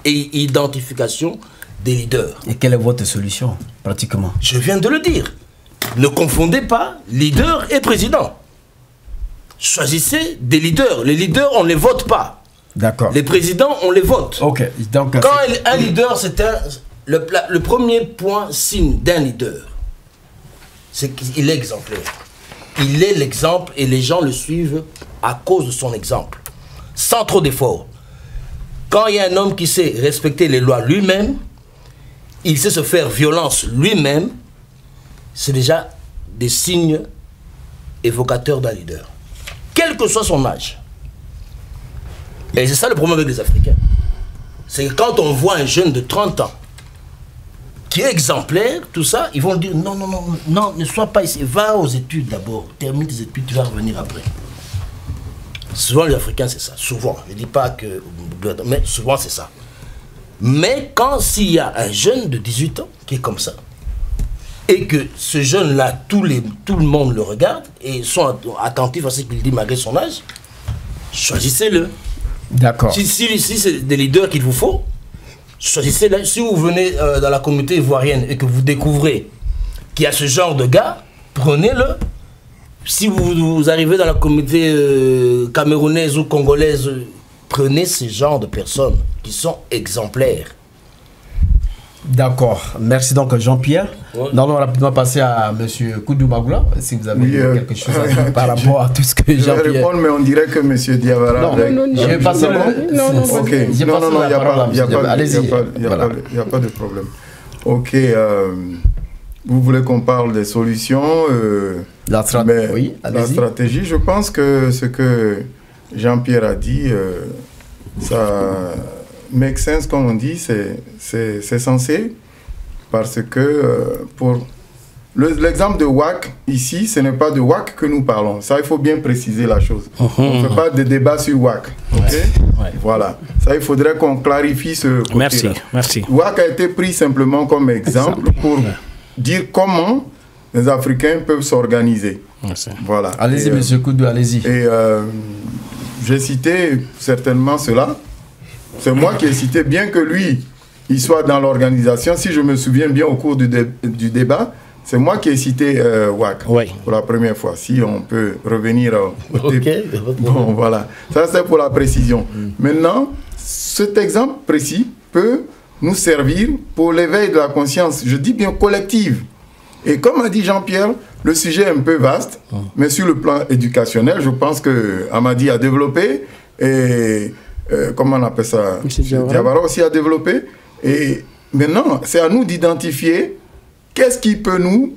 l'identification des leaders. Et quelle est votre solution, pratiquement? Je viens de le dire. Ne confondez pas leader et président. Choisissez des leaders. Les leaders, on ne les vote pas. D'accord. Les présidents, on les vote. Ok. Donc, quand un leader, c'est le premier point signe d'un leader, c'est qu'il est exemplaire. Il est l'exemple et les gens le suivent à cause de son exemple, sans trop d'efforts. Quand il y a un homme qui sait respecter les lois lui-même, il sait se faire violence lui-même, c'est déjà des signes évocateurs d'un leader. Quel que soit son âge. Et c'est ça le problème avec les Africains. C'est que quand on voit un jeune de 30 ans qui est exemplaire, tout ça, ils vont dire non, non, non, non, ne sois pas ici. Va aux études d'abord. Termine tes études, tu vas revenir après. Souvent les Africains, c'est ça. Souvent. Je ne dis pas que... Mais souvent, c'est ça. Mais quand s'il y a un jeune de 18 ans qui est comme ça, et que ce jeune-là, tout le monde le regarde, et sont attentifs à ce qu'il dit malgré son âge, choisissez-le. D'accord. Si c'est des leaders qu'il vous faut, choisissez-le. Si vous venez dans la communauté ivoirienne et que vous découvrez qu'il y a ce genre de gars, prenez-le. Si vous arrivez dans la communauté camerounaise ou congolaise, prenez ce genre de personnes qui sont exemplaires. D'accord. Merci donc Jean-Pierre. Ouais. Nous allons rapidement passer à M. Koudou Magoula, si vous avez quelque chose à dire par rapport à tout ce que Jean-Pierre... Je vais répondre, mais on dirait que M. Diawara... Non, je vais passer le... Non, ok. Non, il n'y a pas de problème. Ok. Vous voulez qu'on parle des solutions la stratégie, je pense que ce que Jean-Pierre a dit, ça... make sense, comme on dit, c'est censé, parce que pour l'exemple de WAC, ici, ce n'est pas de WAC que nous parlons. Ça, il faut bien préciser la chose. On ne fait pas de débat sur WAC. Okay? Voilà. Ça, il faudrait qu'on clarifie ce côté-là. Merci, merci. WAC a été pris simplement comme exemple pour dire comment les Africains peuvent s'organiser. Voilà. Allez-y, M. Koudou, allez-y. Et j'ai cité certainement cela. C'est moi qui ai cité, bien que lui, il soit dans l'organisation. Si je me souviens bien au cours du débat, c'est moi qui ai cité WAC pour la première fois. Si on peut revenir au début. Bon, voilà. Ça, c'est pour la précision. Maintenant, cet exemple précis peut nous servir pour l'éveil de la conscience, je dis bien collective. Et comme a dit Jean-Pierre, le sujet est un peu vaste, mais sur le plan éducationnel, je pense que Amadi a développé, et comment on appelle ça, Diawara aussi a développé, et maintenant, c'est à nous d'identifier qu'est-ce qui peut nous,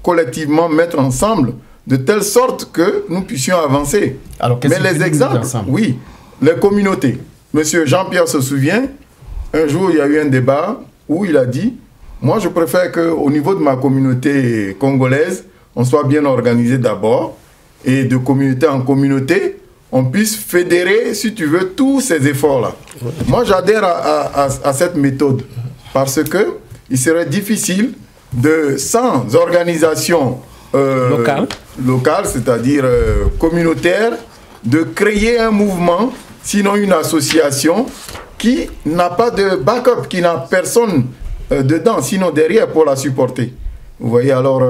collectivement, mettre ensemble, de telle sorte que nous puissions avancer. Alors, mais les exemples, oui, les communautés. Monsieur Jean-Pierre se souvient, un jour, il y a eu un débat où il a dit, moi, je préfère qu'au niveau de ma communauté congolaise, on soit bien organisé d'abord, et de communauté en communauté, on puisse fédérer, si tu veux, tous ces efforts-là. Moi, j'adhère à cette méthode, parce que il serait difficile de, sans organisation locale, c'est-à-dire communautaire, de créer un mouvement, sinon une association qui n'a pas de backup, qui n'a personne dedans, sinon derrière pour la supporter. Vous voyez, alors,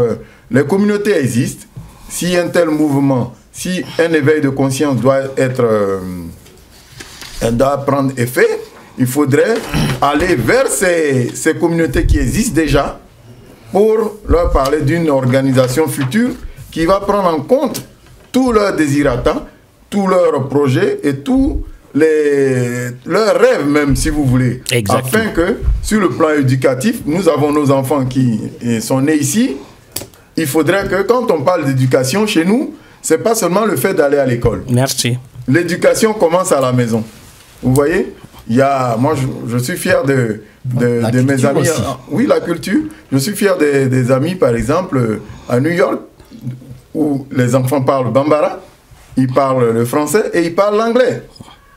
les communautés existent. Si un tel mouvement, si un éveil de conscience doit prendre effet, il faudrait aller vers ces communautés qui existent déjà pour leur parler d'une organisation future qui va prendre en compte tous leurs désirata, tous leurs projets et tous leurs rêves même, si vous voulez. Exactement. Afin que, sur le plan éducatif, nous avons nos enfants qui sont nés ici. Il faudrait que, quand on parle d'éducation chez nous, ce n'est pas seulement le fait d'aller à l'école. Merci. L'éducation commence à la maison. Vous voyez, moi, je suis fier de mes amis. Aussi. Oui, la culture. Je suis fier des amis, par exemple, à New York, où les enfants parlent bambara, ils parlent le français et ils parlent l'anglais.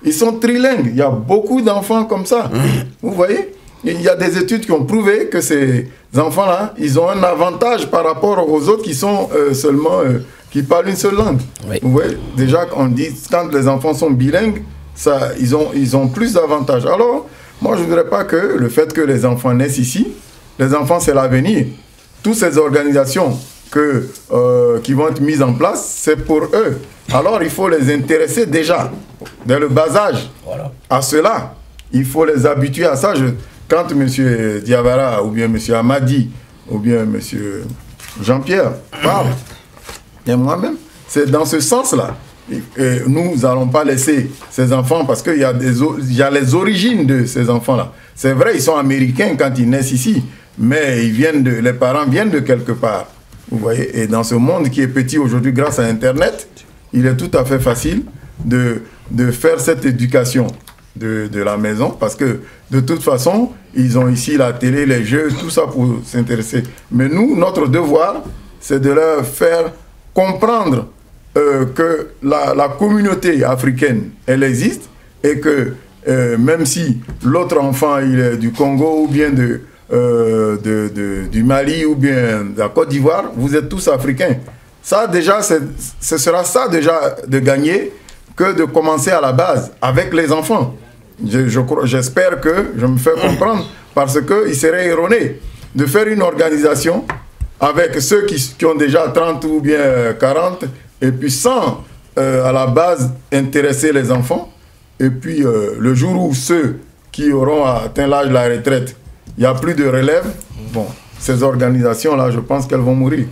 Ils sont trilingues. Il y a beaucoup d'enfants comme ça. Vous voyez? Il y a des études qui ont prouvé que ces enfants-là, ils ont un avantage par rapport aux autres qui sont qui parlent une seule langue. Oui. Vous voyez? Déjà, on dit, quand les enfants sont bilingues, ils ont plus d'avantages. Alors, moi, je ne voudrais pas que le fait que les enfants naissent ici, les enfants, c'est l'avenir. Toutes ces organisations qui vont être mises en place, c'est pour eux. Alors, il faut les intéresser déjà, dès le bas âge, à cela. Il faut les habituer à ça. Quand M. Diawara, ou bien M. Amadi, ou bien M. Jean-Pierre parle, et moi-même, c'est dans ce sens-là. Nous n'allons pas laisser ces enfants, parce qu'il y a les origines de ces enfants-là. C'est vrai, ils sont américains quand ils naissent ici, mais les parents viennent de quelque part. Vous voyez, et dans ce monde qui est petit aujourd'hui grâce à Internet, il est tout à fait facile de faire cette éducation de la maison, parce que de toute façon, ils ont ici la télé, les jeux, tout ça pour s'intéresser. Mais nous, notre devoir, c'est de leur faire comprendre que la communauté africaine, elle existe, et que même si l'autre enfant, il est du Congo, ou bien du Mali, ou bien de la Côte d'Ivoire, vous êtes tous africains. Ça, déjà, ce sera ça, déjà, de gagner, que de commencer à la base, avec les enfants. J'espère que je me fais comprendre, parce qu'il serait erroné de faire une organisation avec ceux qui ont déjà 30 ou bien 40, et puis sans, à la base, intéresser les enfants. Et puis, le jour où ceux qui auront atteint l'âge de la retraite, il n'y a plus de relève, bon, ces organisations-là, je pense qu'elles vont mourir.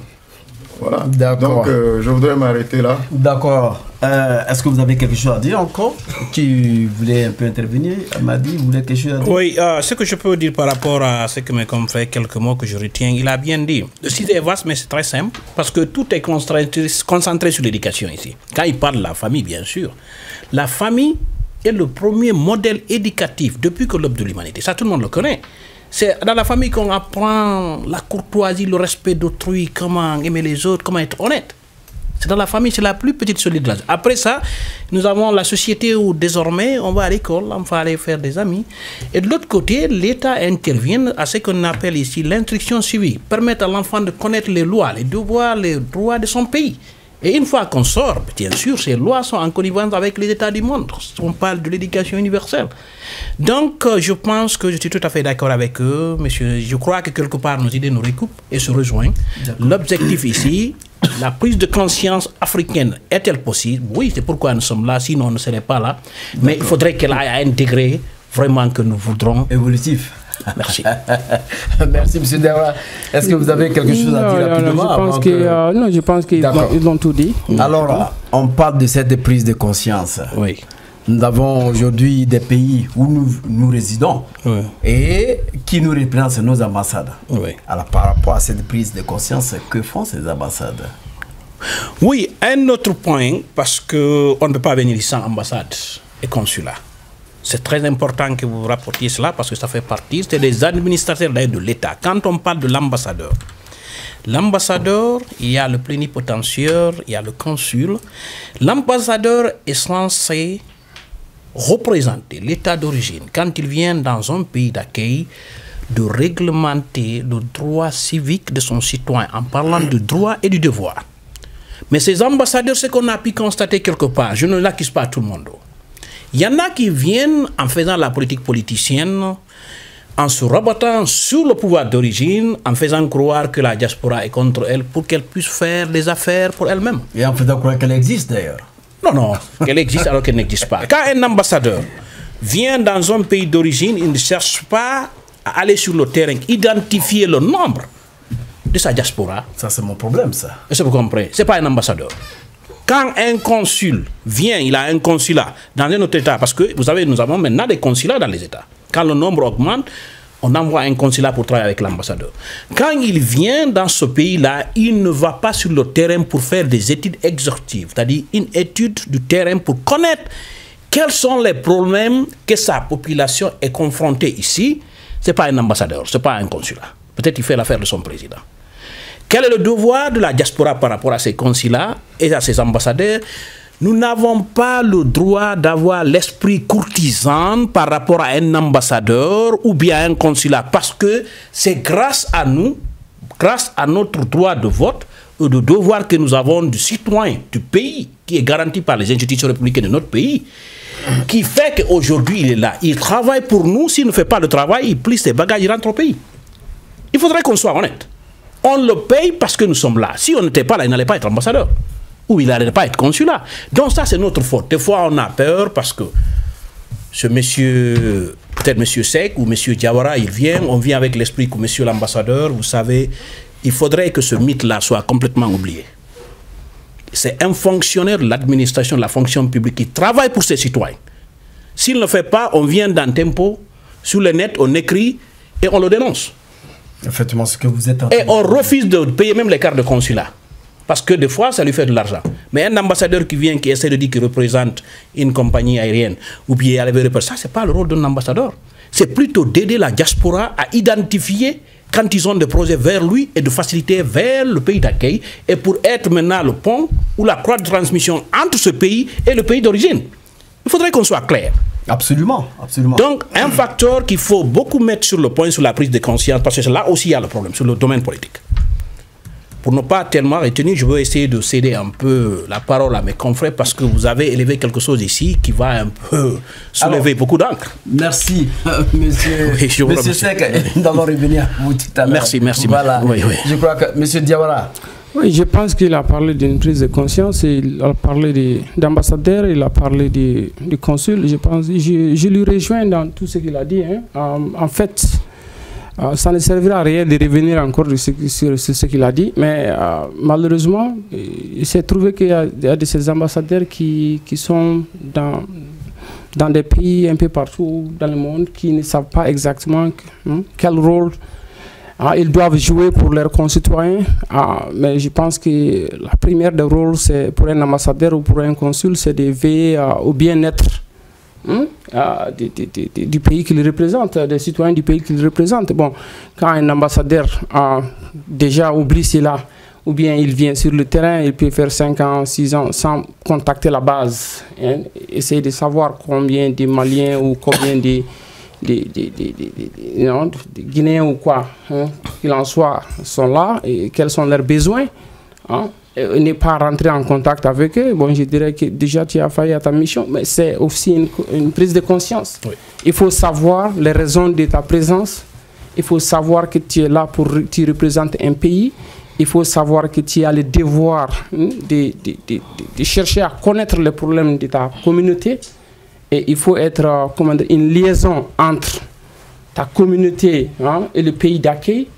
Voilà. Donc, je voudrais m'arrêter là. D'accord. Est-ce que vous avez quelque chose à dire encore? Tu voulais un peu intervenir? Amadi, vous voulez quelque chose à dire? Oui, ce que je peux dire par rapport à ce que mes confrères, quelques mots que je retiens, il a bien dit. Le site est vaste, mais c'est très simple, parce que tout est concentré sur l'éducation ici. Quand il parle de la famille, bien sûr, la famille est le premier modèle éducatif depuis que l'aube de l'humanité. Ça, tout le monde le connaît. C'est dans la famille qu'on apprend la courtoisie, le respect d'autrui, comment aimer les autres, comment être honnête. C'est dans la famille, c'est la plus petite solide. Après ça, nous avons la société où désormais on va à l'école, on va aller faire des amis. Et de l'autre côté, l'État intervient à ce qu'on appelle ici l'instruction civique, permettre à l'enfant de connaître les lois, les devoirs, les droits de son pays. Et une fois qu'on sort, bien sûr, ces lois sont en connivence avec les États du monde. On parle de l'éducation universelle. Donc, je pense que je suis tout à fait d'accord avec eux, monsieur. Je crois que quelque part, nos idées nous recoupent et se rejoignent. L'objectif ici, la prise de conscience africaine est-elle possible? Oui, c'est pourquoi nous sommes là, sinon on ne serait pas là. Mais il faudrait qu'elle aille à intégrer vraiment que nous voudrons. Évolutif. Merci. Merci, M. Diawara. Est-ce que vous avez quelque chose à dire rapidement? Je pense qu'ils ont tout dit. Alors, on parle de cette prise de conscience. Oui. Nous avons aujourd'hui des pays où nous résidons et qui nous représentent nos ambassades. Oui. Alors, par rapport à cette prise de conscience, que font ces ambassades? Oui, un autre point, parce qu'on ne peut pas venir sans ambassade et consulat. C'est très important que vous rapportiez cela parce que ça fait partie, c'est des administrateurs de l'État. Quand on parle de l'ambassadeur, il y a le plénipotentiaire, il y a le consul. L'ambassadeur est censé représenter l'État d'origine quand il vient dans un pays d'accueil, de réglementer le droit civique de son citoyen en parlant du droit et du devoir. Mais ces ambassadeurs, ce qu'on a pu constater quelque part, je ne l'accuse pas à tout le monde. Il y en a qui viennent en faisant la politique politicienne, en se rabattant sur le pouvoir d'origine, en faisant croire que la diaspora est contre elle pour qu'elle puisse faire des affaires pour elle-même. Et en faisant croire qu'elle existe d'ailleurs. Non, qu'elle existe alors qu'elle n'existe pas. Quand un ambassadeur vient dans un pays d'origine, il ne cherche pas à aller sur le terrain, identifier le nombre de sa diaspora. Ça, c'est mon problème, ça. Est-ce que vous comprenez? Ce n'est pas un ambassadeur. Quand un consul vient, il a un consulat dans un autre État, parce que vous savez, nous avons maintenant des consulats dans les États. Quand le nombre augmente, on envoie un consulat pour travailler avec l'ambassadeur. Quand il vient dans ce pays-là, il ne va pas sur le terrain pour faire des études exhaustives, c'est-à-dire une étude du terrain pour connaître quels sont les problèmes que sa population est confrontée ici. Ce n'est pas un ambassadeur, ce n'est pas un consulat. Peut-être qu'il fait l'affaire de son président. Quel est le devoir de la diaspora par rapport à ces consulats et à ces ambassadeurs? Nous n'avons pas le droit d'avoir l'esprit courtisan par rapport à un ambassadeur ou bien à un consulat, parce que c'est grâce à nous, grâce à notre droit de vote et de devoir que nous avons du citoyen du pays, qui est garanti par les institutions républicaines de notre pays, qui fait qu'aujourd'hui il est là. Il travaille pour nous. S'il ne fait pas le travail, il plie ses bagages, il rentre au pays. Il faudrait qu'on soit honnête. On le paye parce que nous sommes là. Si on n'était pas là, il n'allait pas être ambassadeur. Ou il n'allait pas être consulat. Donc ça, c'est notre faute. Des fois, on a peur parce que ce monsieur, peut-être monsieur Seck ou monsieur Diawara, il vient, on vient avec l'esprit que monsieur l'ambassadeur, vous savez, il faudrait que ce mythe-là soit complètement oublié. C'est un fonctionnaire de l'administration, de la fonction publique qui travaille pour ses citoyens. S'il ne le fait pas, on vient dans Tempo, sur le net, on écrit et on le dénonce. Effectivement, ce que vous êtes en train de dire. Et on refuse de payer même les cartes de consulat. Parce que des fois, ça lui fait de l'argent. Mais un ambassadeur qui vient, qui essaie de dire qu'il représente une compagnie aérienne, ou bien ça, ce n'est pas le rôle d'un ambassadeur. C'est plutôt d'aider la diaspora à identifier quand ils ont des projets vers lui et de faciliter vers le pays d'accueil et pour être maintenant le pont ou la croix de transmission entre ce pays et le pays d'origine. Il faudrait qu'on soit clair. Absolument, absolument. Donc, un facteur qu'il faut beaucoup mettre sur le point, sur la prise de conscience, parce que là aussi il y a le problème, sur le domaine politique. Pour ne pas tellement retenir, je veux essayer de céder un peu la parole à mes confrères parce que vous avez élevé quelque chose ici qui va un peu soulever beaucoup d'encre. Merci, monsieur, monsieur Seck, d'avoir revenu à vous tout à l'heure. Merci. Voilà. Oui. Je crois que monsieur Diawara. Oui, je pense qu'il a parlé d'une prise de conscience, il a parlé d'ambassadeur, il a parlé du consul. Je pense, je lui rejoins dans tout ce qu'il a dit. Hein. En fait, ça ne servira à rien de revenir encore sur ce qu'il a dit, mais malheureusement, il s'est trouvé qu'il y a de ces ambassadeurs qui sont dans des pays un peu partout dans le monde, qui ne savent pas exactement quel rôle ils doivent jouer pour leurs concitoyens. Mais je pense que la première des rôles, c'est pour un ambassadeur ou pour un consul, c'est de veiller au bien-être du pays qu'il représente, des citoyens du pays qu'il représente. Bon, quand un ambassadeur déjà oublie cela, ou bien il vient sur le terrain, il peut faire 5 ans, 6 ans sans contacter la base, essayer de savoir combien de Maliens ou combien de Guinéens ou quoi, qu'il en soit, sont là, et quels sont leurs besoins. Ne pas rentrer en contact avec eux, bon, je dirais que déjà tu as failli à ta mission, mais c'est aussi une prise de conscience. Oui. Il faut savoir les raisons de ta présence, il faut savoir que tu es là tu représentes un pays, il faut savoir que tu as le devoir de chercher à connaître les problèmes de ta communauté, et il faut être une liaison entre ta communauté et le pays d'accueil.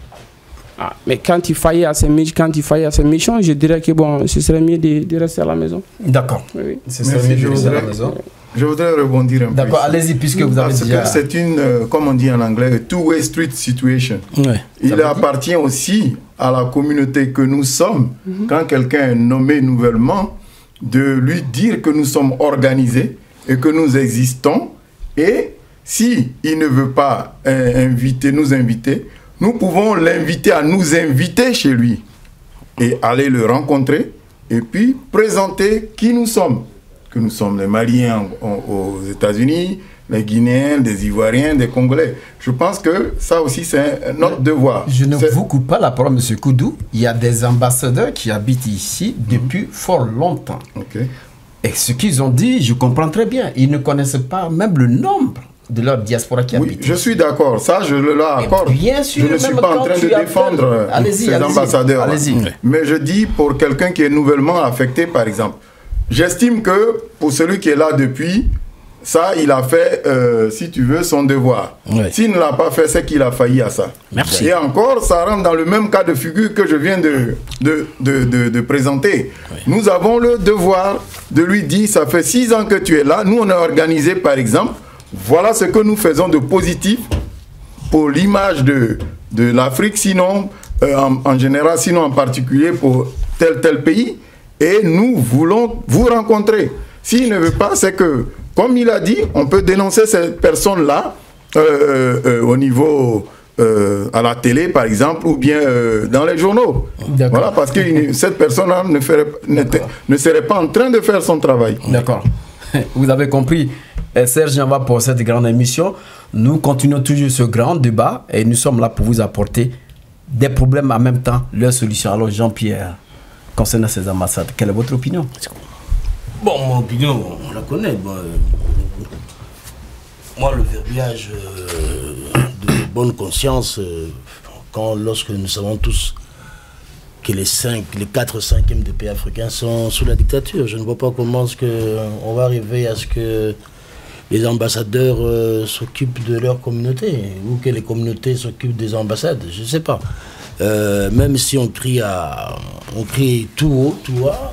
Mais quand il faillit à ses missions, je dirais que bon, ce serait mieux de rester à la maison. D'accord. Oui. Ce serait mieux de rester à la maison. Je voudrais rebondir un peu. D'accord, allez-y, puisque vous avez déjà... Parce que c'est une, comme on dit en anglais, two-way street situation. Ouais. Il appartient aussi à la communauté que nous sommes, quand quelqu'un est nommé nouvellement, de lui dire que nous sommes organisés et que nous existons. Et si il ne veut pas nous inviter, nous pouvons l'inviter à nous inviter chez lui et aller le rencontrer et puis présenter qui nous sommes. Que nous sommes les Maliens aux États-Unis, les Guinéens, des Ivoiriens, des Congolais. Je pense que ça aussi, c'est notre devoir. Je ne vous coupe pas la parole, M. Koudou. Il y a des ambassadeurs qui habitent ici depuis fort longtemps. Okay. Et ce qu'ils ont dit, je comprends très bien. Ils ne connaissent pas même le nombre de leur diaspora qui habite. Je suis d'accord. Ça, je le accorde. Bien sûr, je ne suis pas en train de défendre ces ambassadeurs. Mais je dis pour quelqu'un qui est nouvellement affecté, par exemple, j'estime que pour celui qui est là depuis, ça, il a fait, si tu veux, son devoir. Ouais. S'il ne l'a pas fait, c'est qu'il a failli à ça. Merci. Et encore, ça rentre dans le même cas de figure que je viens de présenter. Oui. Nous avons le devoir de lui dire, ça fait 6 ans que tu es là. Nous, on a organisé, par exemple, voilà ce que nous faisons de positif pour l'image de l'Afrique, sinon, en général, sinon en particulier pour tel pays. Et nous voulons vous rencontrer. S'il ne veut pas, c'est que, comme il a dit, on peut dénoncer cette personne-là au niveau à la télé, par exemple, ou bien dans les journaux. Voilà, parce que cette personne-là ne serait pas en train de faire son travail. D'accord. Vous avez compris. Serge, on va pour cette grande émission. Nous continuons toujours ce grand débat et nous sommes là pour vous apporter des problèmes en même temps, leurs solutions. Alors, Jean-Pierre, concernant ces ambassades, quelle est votre opinion? Bon, mon opinion, on la connaît. Moi, le verbiage de bonne conscience, lorsque nous savons tous que les 4/5 des pays africains sont sous la dictature, je ne vois pas comment on va arriver à ce que les ambassadeurs s'occupent de leur communauté ou que les communautés s'occupent des ambassades. Je ne sais pas. Même si on crie tout haut, tout bas,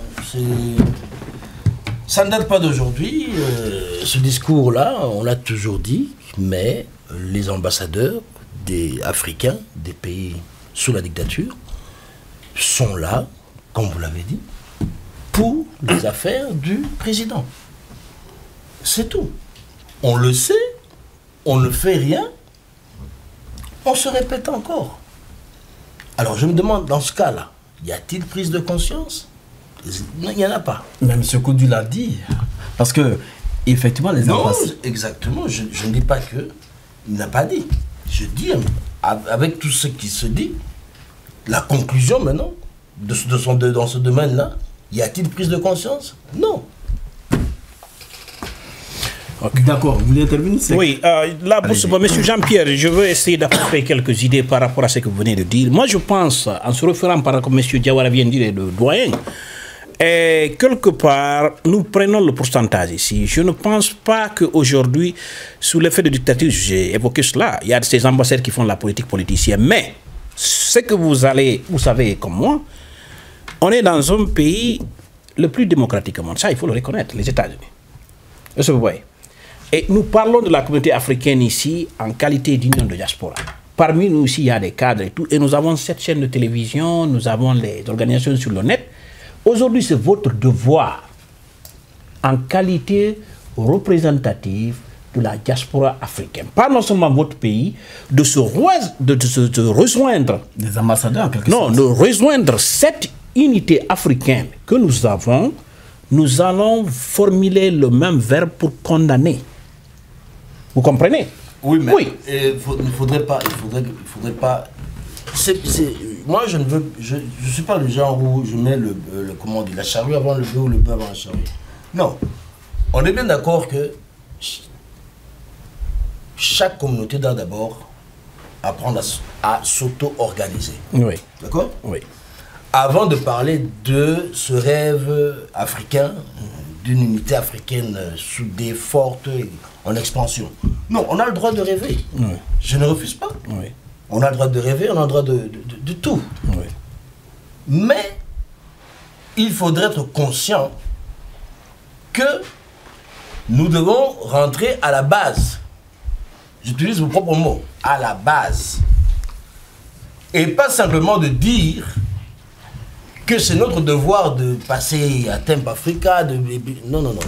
ça ne date pas d'aujourd'hui. Ce discours-là, on l'a toujours dit, mais les ambassadeurs africains des pays sous la dictature sont là, comme vous l'avez dit, pour les affaires du président. C'est tout. On le sait, on ne fait rien, on se répète encore. Alors je me demande, dans ce cas-là, y a-t-il prise de conscience? Non, il n'y en a pas. Même M. Koudou l'a dit. Parce que, effectivement, les ambassadeurs... Non, exactement. Je ne dis pas que... Il n'a pas dit. Je dis, avec tout ce qui se dit, la conclusion maintenant, dans ce domaine-là, y a-t-il prise de conscience? Non. Okay. D'accord, vous voulez intervenir? Oui, là, M. Jean-Pierre, je veux essayer d'apporter quelques idées par rapport à ce que vous venez de dire. Moi, je pense, en se référant par rapport à ce que M. Diawara vient de dire, le doyen, et quelque part, nous prenons le pourcentage ici. Je ne pense pas qu'aujourd'hui, sous l'effet de dictature, j'ai évoqué cela, il y a ces ambassadeurs qui font la politique politicienne. Mais, ce que vous savez comme moi, on est dans un pays le plus démocratique au monde. Ça, il faut le reconnaître, les États-Unis. Est-ce que vous voyez? Et nous parlons de la communauté africaine ici en qualité d'union de diaspora. Parmi nous ici, il y a des cadres et tout. Et nous avons cette chaîne de télévision, nous avons les organisations sur le net. Aujourd'hui, c'est votre devoir, en qualité représentative de la diaspora africaine, pas non seulement votre pays, de se rejoindre. Des ambassadeurs, en quelque sorte. Non, de rejoindre cette unité africaine que nous avons. Nous allons formuler le même verbe pour condamner. Vous comprenez? Oui, mais oui. Il ne faudrait pas... moi, je ne suis pas le genre où je mets comment on dit, la charrue avant le bœuf ou le bœuf avant la charrue. Non. On est bien d'accord que chaque communauté doit d'abord apprendre à s'auto-organiser. Oui. D'accord? Oui. Avant de parler de ce rêve africain d'une unité africaine soudée, forte, en expansion. Non, on a le droit de rêver. Oui. Je ne refuse pas. Oui. On a le droit de rêver, on a le droit de tout. Oui. Mais il faudrait être conscient que nous devons rentrer à la base. J'utilise vos propres mots, à la base. Et pas simplement de dire que c'est notre devoir de passer à Tempo Africa. Non, non, non.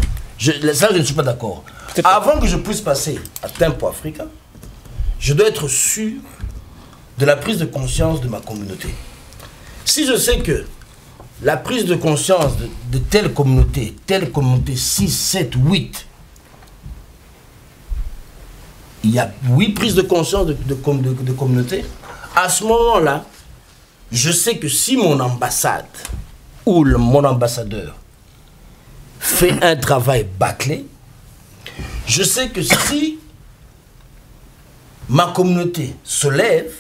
Ça, je ne suis pas d'accord. Avant que je puisse passer à Tempo Africa, je dois être sûr de la prise de conscience de ma communauté. Si je sais que la prise de conscience de telle communauté 6, 7, 8, il y a 8 prises de conscience de communauté, à ce moment-là, je sais que si mon ambassade ou mon ambassadeur fait un travail bâclé, je sais que si ma communauté se lève,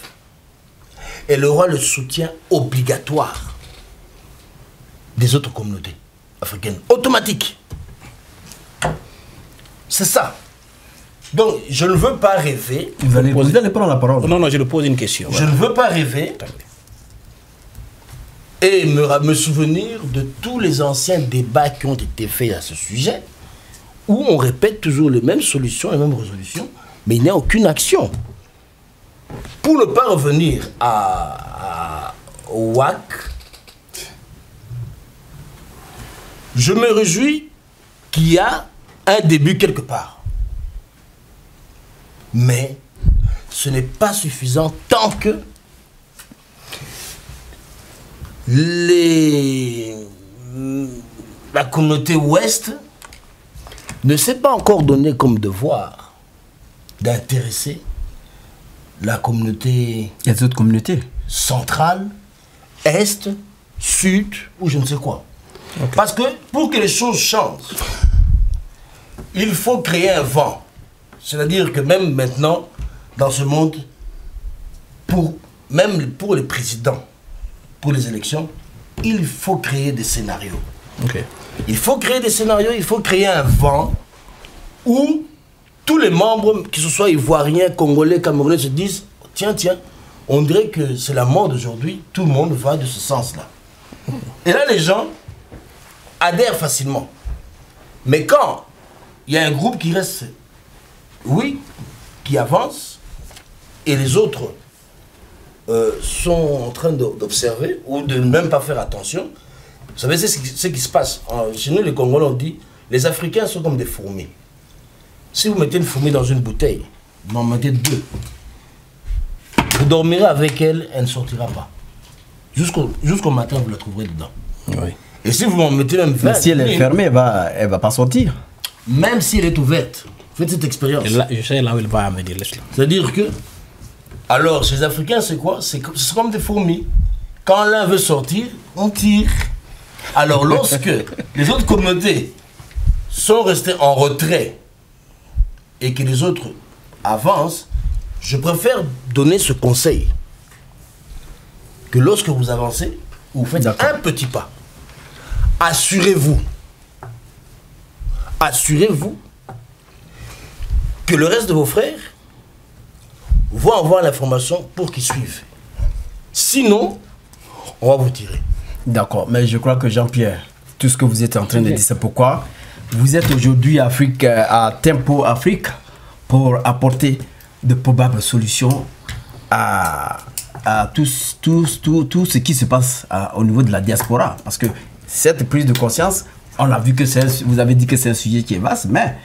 elle aura le soutien obligatoire des autres communautés africaines. Automatique. C'est ça. Donc, je ne veux pas rêver. Vous allez prendre la parole. Non, non, je lui pose une question. Je ne veux pas rêver et me souvenir de tous les anciens débats qui ont été faits à ce sujet, où on répète toujours les mêmes solutions, les mêmes résolutions, mais il n'y a aucune action. Pour ne pas revenir au WAC, je me réjouis qu'il y a un début quelque part. Mais ce n'est pas suffisant tant que la communauté ouest ne s'est pas encore donné comme devoir d'intéresser la communauté... Les autres communautés. Centrale, est, sud, ou je ne sais quoi. Okay. Parce que pour que les choses changent, il faut créer un vent. C'est-à-dire que même maintenant, dans ce monde, même pour les présidents, pour les élections, il faut créer des scénarios. Okay. Il faut créer des scénarios, il faut créer un vent où tous les membres, que ce soit ivoiriens, congolais, camerounais, se disent « Tiens, on dirait que c'est la mode aujourd'hui, tout le monde va de ce sens-là. » Et là, les gens adhèrent facilement. Mais quand il y a un groupe qui reste, oui, qui avance, et les autres sont en train d'observer, ou de ne même pas faire attention, vous savez, c'est ce qui se passe. Chez nous, les Congolais, on dit, les Africains sont comme des fourmis. Si vous mettez une fourmi dans une bouteille, vous en mettez 2. Vous dormirez avec elle, elle ne sortira pas. Jusqu'au matin, vous la trouverez dedans. Oui. Et si vous m'en mettez même 20... Mais si elle est fermée, elle va pas sortir. Même si elle est ouverte. Faites cette expérience. Je sais là où elle va me dire. C'est-à-dire que... Alors, chez les Africains, c'est quoi? C'est comme des fourmis. Quand l'un veut sortir, on tire. Alors, lorsque les autres communautés sont restées en retrait et que les autres avancent, je préfère donner ce conseil. Que lorsque vous avancez, vous faites un petit pas. Assurez-vous que le reste de vos frères vont avoir l'information pour qu'ils suivent. Sinon, on va vous tirer. D'accord, mais je crois que Jean-Pierre, tout ce que vous êtes en train de dire, c'est pourquoi vous êtes aujourd'hui à Tempo Afrique pour apporter de probables solutions à tout ce qui se passe au niveau de la diaspora. Parce que cette prise de conscience, on a vu que vous avez dit que c'est un sujet qui est vaste, mais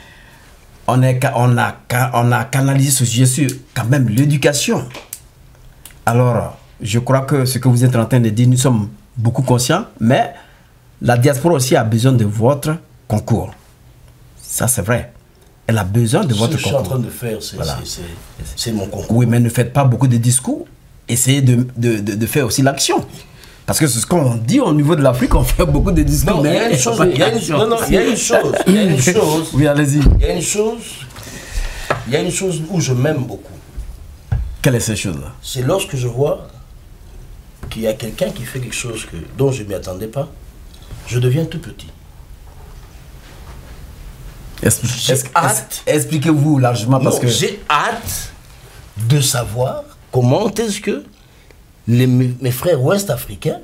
on a canalisé ce sujet sur quand même l'éducation. Alors, je crois que ce que vous êtes en train de dire, nous sommes beaucoup conscients, mais la diaspora aussi a besoin de votre concours. Ça, c'est vrai. Elle a besoin de votre concours. Ce que je suis en train de faire, c'est mon concours. Oui, mais ne faites pas beaucoup de discours. Essayez de faire aussi l'action. Parce que c'est ce qu'on dit au niveau de l'Afrique, on fait beaucoup de discours. Non, mais il y a une chose. Oui, allez-y. Il y a une chose où je m'aime beaucoup. Quelle est cette chose-là? C'est lorsque je vois qu'il y a quelqu'un qui fait quelque chose dont je ne m'y attendais pas, je deviens tout petit. Expliquez-vous largement parce que... J'ai hâte de savoir comment est-ce que mes frères ouest-africains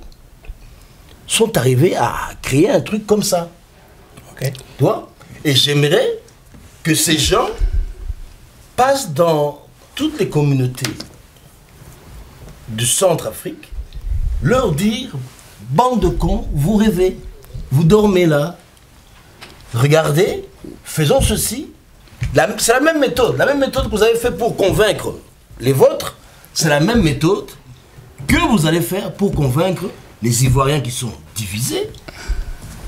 sont arrivés à créer un truc comme ça. Ok. Tu vois? Et j'aimerais que ces gens passent dans toutes les communautés du Centrafrique, leur dire, bande de cons, vous rêvez, vous dormez là, regardez, faisons ceci. C'est la même méthode que vous avez fait pour convaincre les vôtres, c'est la même méthode que vous allez faire pour convaincre les Ivoiriens qui sont divisés,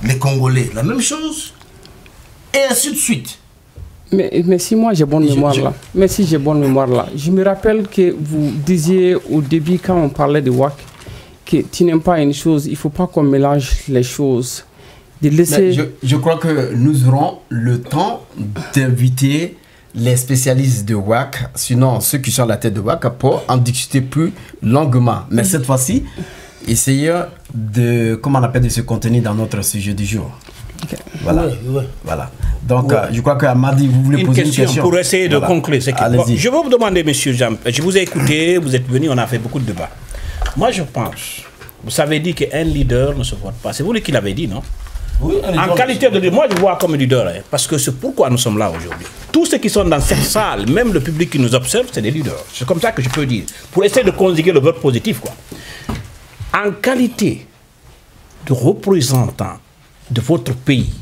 les Congolais, la même chose, et ainsi de suite. Mais si moi j'ai bonne mémoire là, je me rappelle que vous disiez au début quand on parlait de WAC que tu n'aimes pas une chose, il ne faut pas qu'on mélange les choses. De laisser... je crois que nous aurons le temps d'inviter les spécialistes de WAC, sinon ceux qui sont à la tête de WAC, pour en discuter plus longuement. Mais cette fois-ci, essayons de, comment on appelle, de se contenir dans notre sujet du jour. Okay. Voilà. Voilà. Donc, je crois qu'Amadi, vous voulez poser une question. Pour essayer de conclure. Bon, je vais vous demander, monsieur Jean, je vous ai écouté, vous êtes venu, on a fait beaucoup de débats. Moi, je pense, vous avez dit qu'un leader ne se vote pas. C'est vous qui l'avez dit, non? Oui, en qualité de leader, moi je vois comme leader, hein, parce que c'est pourquoi nous sommes là aujourd'hui. Tous ceux qui sont dans cette salle, même le public qui nous observe, c'est des leaders. C'est comme ça que je peux dire. Pour essayer de conjuguer le vote positif, quoi. En qualité de représentant de votre pays,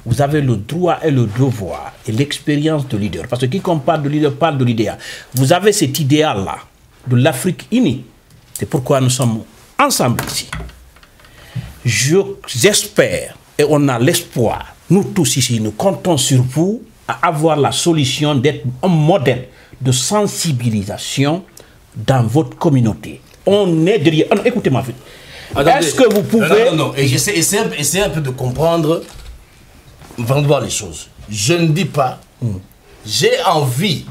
vous avez le droit et le devoir et l'expérience de leader. Parce que quiconque parle de leader parle de l'idéal. Vous avez cet idéal-là de l'Afrique unie. C'est pourquoi nous sommes ensemble ici. J'espère, et on a l'espoir, nous tous ici, nous comptons sur vous à avoir la solution d'être un modèle de sensibilisation dans votre communauté. On est derrière... Écoutez-moi vite. Est-ce que vous pouvez... Non. Et essayez un peu de comprendre, avant de voir les choses. Je ne dis pas, j'ai envie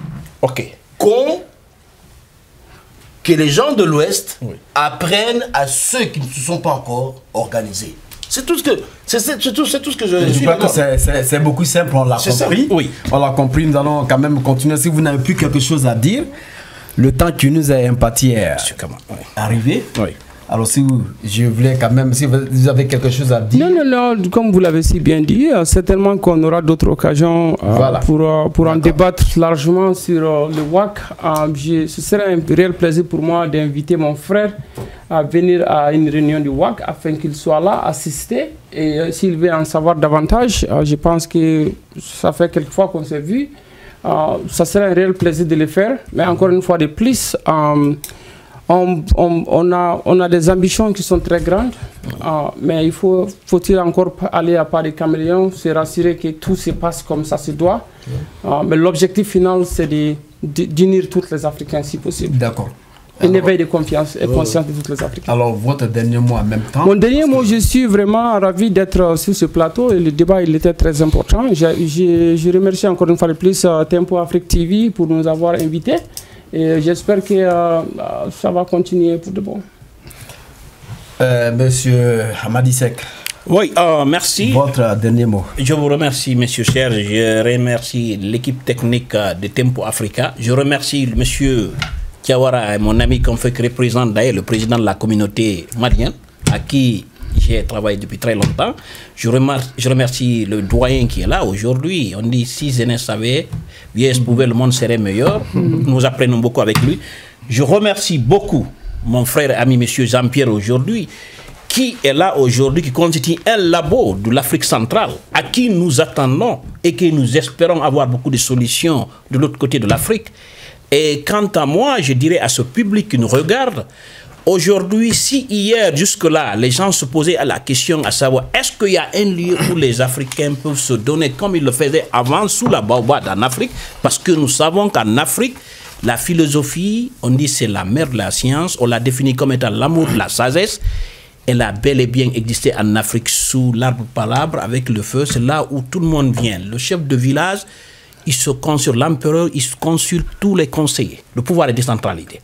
que les gens de l'Ouest apprennent à ceux qui ne se sont pas encore organisés. C'est tout ce que je crois que c'est beaucoup simple, on l'a compris. Oui. On l'a compris, nous allons quand même continuer. Si vous n'avez plus quelque chose à dire, le temps qui nous est imparti est arrivé. Oui. Alors je voulais quand même, si vous avez quelque chose à dire. Non, comme vous l'avez si bien dit, certainement qu'on aura d'autres occasions pour en débattre largement sur le WAC. Ce serait un réel plaisir pour moi d'inviter mon frère à venir à une réunion du WAC afin qu'il soit là, assister. Et s'il veut en savoir davantage, je pense que ça fait quelques fois qu'on s'est vu. Ça serait un réel plaisir de le faire. Mais encore une fois de plus, on a des ambitions qui sont très grandes, mais faut-il encore aller à pas de caméléon, se rassurer que tout se passe comme ça se doit. Mais l'objectif final, c'est d'unir tous les Africains si possible. D'accord. Un éveil de confiance et conscience de tous les Africains. Alors, votre dernier mot en même temps? Mon dernier mot, je suis vraiment ravi d'être sur ce plateau et le débat, il était très important. Je remercie encore une fois de plus Tempo Afrique TV pour nous avoir invités. Et j'espère que ça va continuer pour de bon. Monsieur Amadi Seck. Oui, merci. Votre dernier mot. Je vous remercie, monsieur Cher. Je remercie l'équipe technique de Tempo Africa. Je remercie monsieur Tiawara, mon ami qu'on fait que représente d'ailleurs le président de la communauté malienne, à qui j'ai travaillé depuis très longtemps. Je remercie le doyen qui est là aujourd'hui. On dit si Zénès savait, vieillesse pouvait, le monde serait meilleur. Nous apprenons beaucoup avec lui. Je remercie beaucoup mon frère et ami monsieur Jean-Pierre aujourd'hui, qui est là aujourd'hui, qui constitue un labo de l'Afrique centrale, à qui nous attendons et que nous espérons avoir beaucoup de solutions de l'autre côté de l'Afrique. Et quant à moi, je dirais à ce public qui nous regarde, aujourd'hui, si hier, jusque-là, les gens se posaient à la question à savoir est-ce qu'il y a un lieu où les Africains peuvent se donner comme ils le faisaient avant sous la baobab en Afrique, parce que nous savons qu'en Afrique, la philosophie, on dit c'est la mère de la science, on l'a définit comme étant l'amour de la sagesse. Elle a bel et bien existé en Afrique sous l'arbre palabre avec le feu. C'est là où tout le monde vient. Le chef de village, il se consulte l'empereur, il se consulte tous les conseillers. Le pouvoir est décentralisé.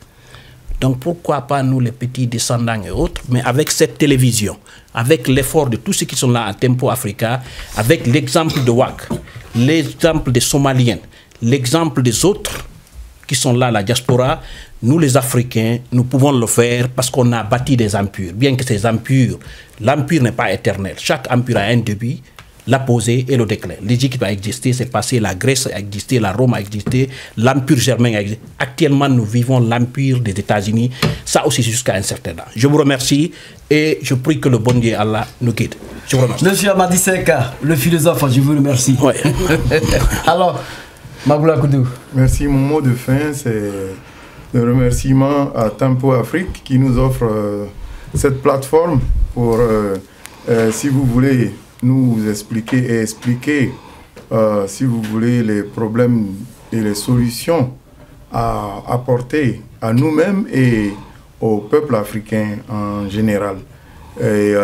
Donc pourquoi pas nous les petits descendants et autres, mais avec cette télévision, avec l'effort de tous ceux qui sont là à Tempo Africa, avec l'exemple de WAC, l'exemple des Somaliens, l'exemple des autres qui sont là, la diaspora, nous les Africains, nous pouvons le faire parce qu'on a bâti des empires. Bien que ces empires, l'empire n'est pas éternel. Chaque empire a un début, l'apogée et le déclin. L'Égypte a existé, c'est passé, la Grèce a existé, la Rome a existé, l'empire germain a existé. Actuellement, nous vivons l'empire des États-Unis, ça aussi jusqu'à un certain âge. Je vous remercie et je prie que le bon Dieu Allah nous guide. Je vous remercie. Monsieur Amadi Seka, le philosophe, je vous remercie. Ouais. Alors, Maboula Koudou. Merci. Mon mot de fin, c'est le remerciement à Tempo Afrique qui nous offre cette plateforme pour, si vous voulez, nous expliquer et expliquer, si vous voulez, les problèmes et les solutions à apporter à nous-mêmes et au peuple africain en général. Et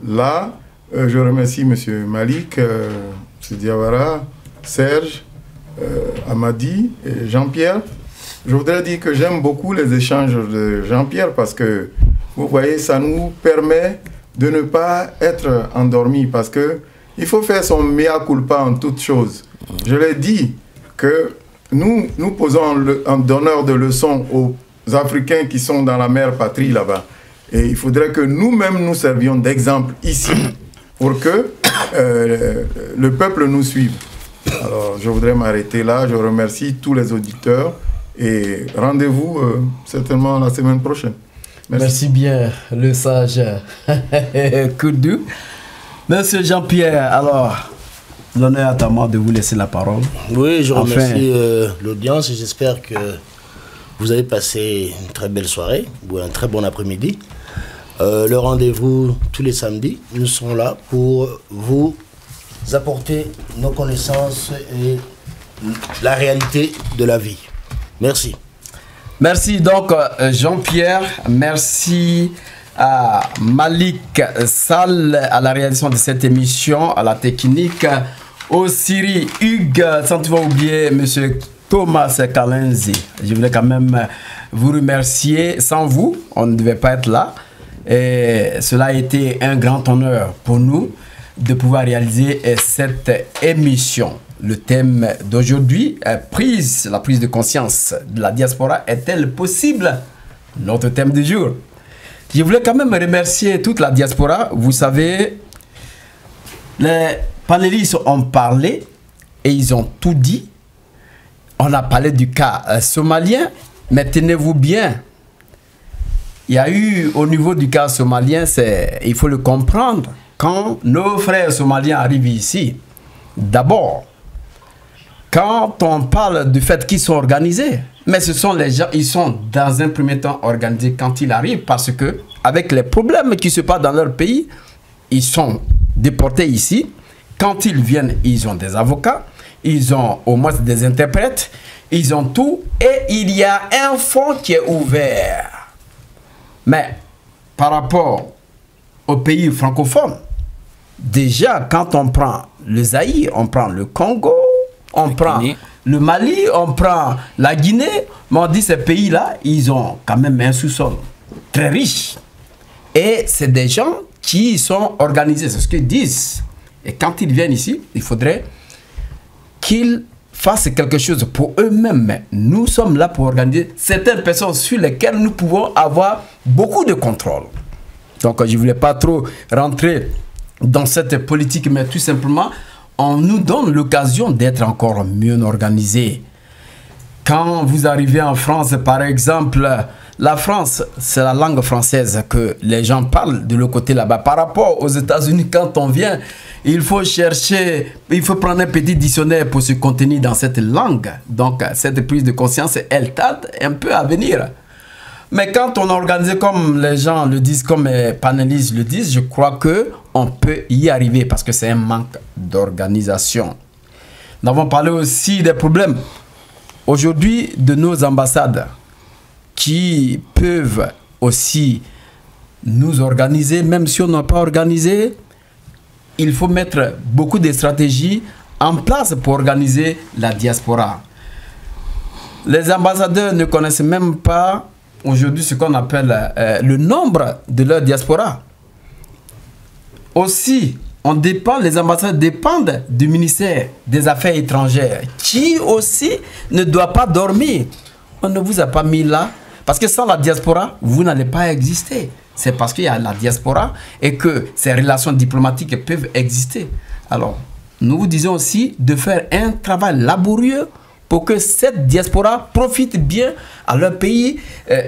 là, je remercie M. Malik, M. Diawara, Serge, Amadi et Jean-Pierre. Je voudrais dire que j'aime beaucoup les échanges de Jean-Pierre parce que, vous voyez, ça nous permet de ne pas être endormi parce que il faut faire son mea culpa en toutes choses. Je l'ai dit que nous posons un donneur de leçons aux Africains qui sont dans la mère patrie là-bas. Et il faudrait que nous-mêmes nous servions d'exemple ici pour que le peuple nous suive. Alors, je voudrais m'arrêter là. Je remercie tous les auditeurs et rendez-vous certainement la semaine prochaine. Merci bien, le sage Koudou. Monsieur Jean-Pierre, alors, l'honneur est à moi de vous laisser la parole. Oui, je remercie l'audience et j'espère que vous avez passé une très belle soirée ou un très bon après-midi. Le rendez-vous tous les samedis, nous serons là pour vous apporter nos connaissances et la réalité de la vie. Merci. Merci donc Jean-Pierre, merci à Malik Sall à la réalisation de cette émission, à la technique, au Siri Hugues, sans toutefois oublier monsieur Thomas Kalenzi. Je voulais quand même vous remercier, sans vous, on ne devait pas être là. Et cela a été un grand honneur pour nous de pouvoir réaliser cette émission. Le thème d'aujourd'hui, la prise de conscience de la diaspora est-elle possible? Notre thème du jour. Je voulais quand même remercier toute la diaspora. Vous savez, les panélistes ont parlé et ils ont tout dit. On a parlé du cas somalien, mais tenez-vous bien. Il y a eu, au niveau du cas somalien, il faut le comprendre, quand nos frères somaliens arrivent ici, d'abord, quand on parle du fait qu'ils sont organisés, mais ce sont les gens, ils sont dans un premier temps organisés quand ils arrivent, parce que avec les problèmes qui se passent dans leur pays, ils sont déportés ici. Quand ils viennent, ils ont des avocats, ils ont au moins des interprètes, ils ont tout, et il y a un fonds qui est ouvert. Mais par rapport aux pays francophones, déjà quand on prend le Zaïre, on prend le Congo, on prend le Mali, on prend la Guinée, mais on dit ces pays-là, ils ont quand même un sous-sol très riche. Et c'est des gens qui sont organisés, c'est ce qu'ils disent. Et quand ils viennent ici, il faudrait qu'ils fassent quelque chose pour eux-mêmes. Mais nous sommes là pour organiser certaines personnes sur lesquelles nous pouvons avoir beaucoup de contrôle. Donc je ne voulais pas trop rentrer dans cette politique, mais tout simplement, on nous donne l'occasion d'être encore mieux organisés. Quand vous arrivez en France, par exemple, la France, c'est la langue française que les gens parlent de l'autre côté là-bas. Par rapport aux États-Unis, quand on vient, il faut chercher, il faut prendre un petit dictionnaire pour se contenir dans cette langue. Donc, cette prise de conscience, elle tarde un peu à venir. Mais quand on est organisé comme les gens le disent, comme les panélistes le disent, je crois qu'on peut y arriver parce que c'est un manque d'organisation. Nous avons parlé aussi des problèmes aujourd'hui de nos ambassades qui peuvent aussi nous organiser, même si on n'a pas organisé. Il faut mettre beaucoup de stratégies en place pour organiser la diaspora. Les ambassadeurs ne connaissent même pas aujourd'hui ce qu'on appelle le nombre de leur diaspora. Aussi, on dépend, les ambassadeurs dépendent du ministère des Affaires étrangères, qui aussi ne doit pas dormir. On ne vous a pas mis là, parce que sans la diaspora, vous n'allez pas exister. C'est parce qu'il y a la diaspora et que ces relations diplomatiques peuvent exister. Alors, nous vous disons aussi de faire un travail laborieux pour que cette diaspora profite bien à leur pays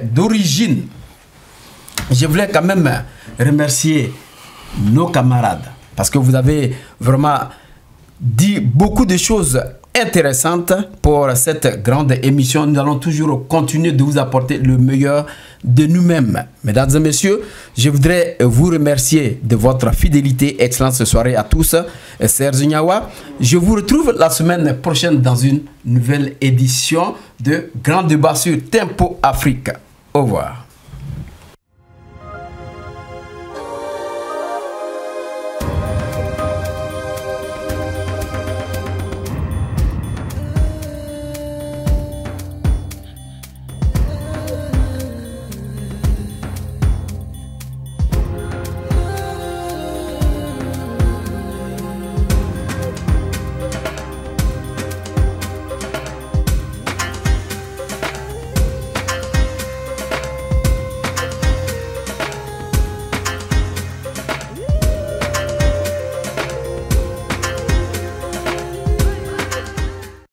d'origine. Je voulais quand même remercier nos camarades parce que vous avez vraiment dit beaucoup de choses intéressantes pour cette grande émission. Nous allons toujours continuer de vous apporter le meilleur de nous-mêmes. Mesdames et messieurs, je voudrais vous remercier de votre fidélité. Excellente soirée à tous. Serge Nyawa, je vous retrouve la semaine prochaine dans une nouvelle édition de Grand Débat sur Tempo Afrique. Au revoir.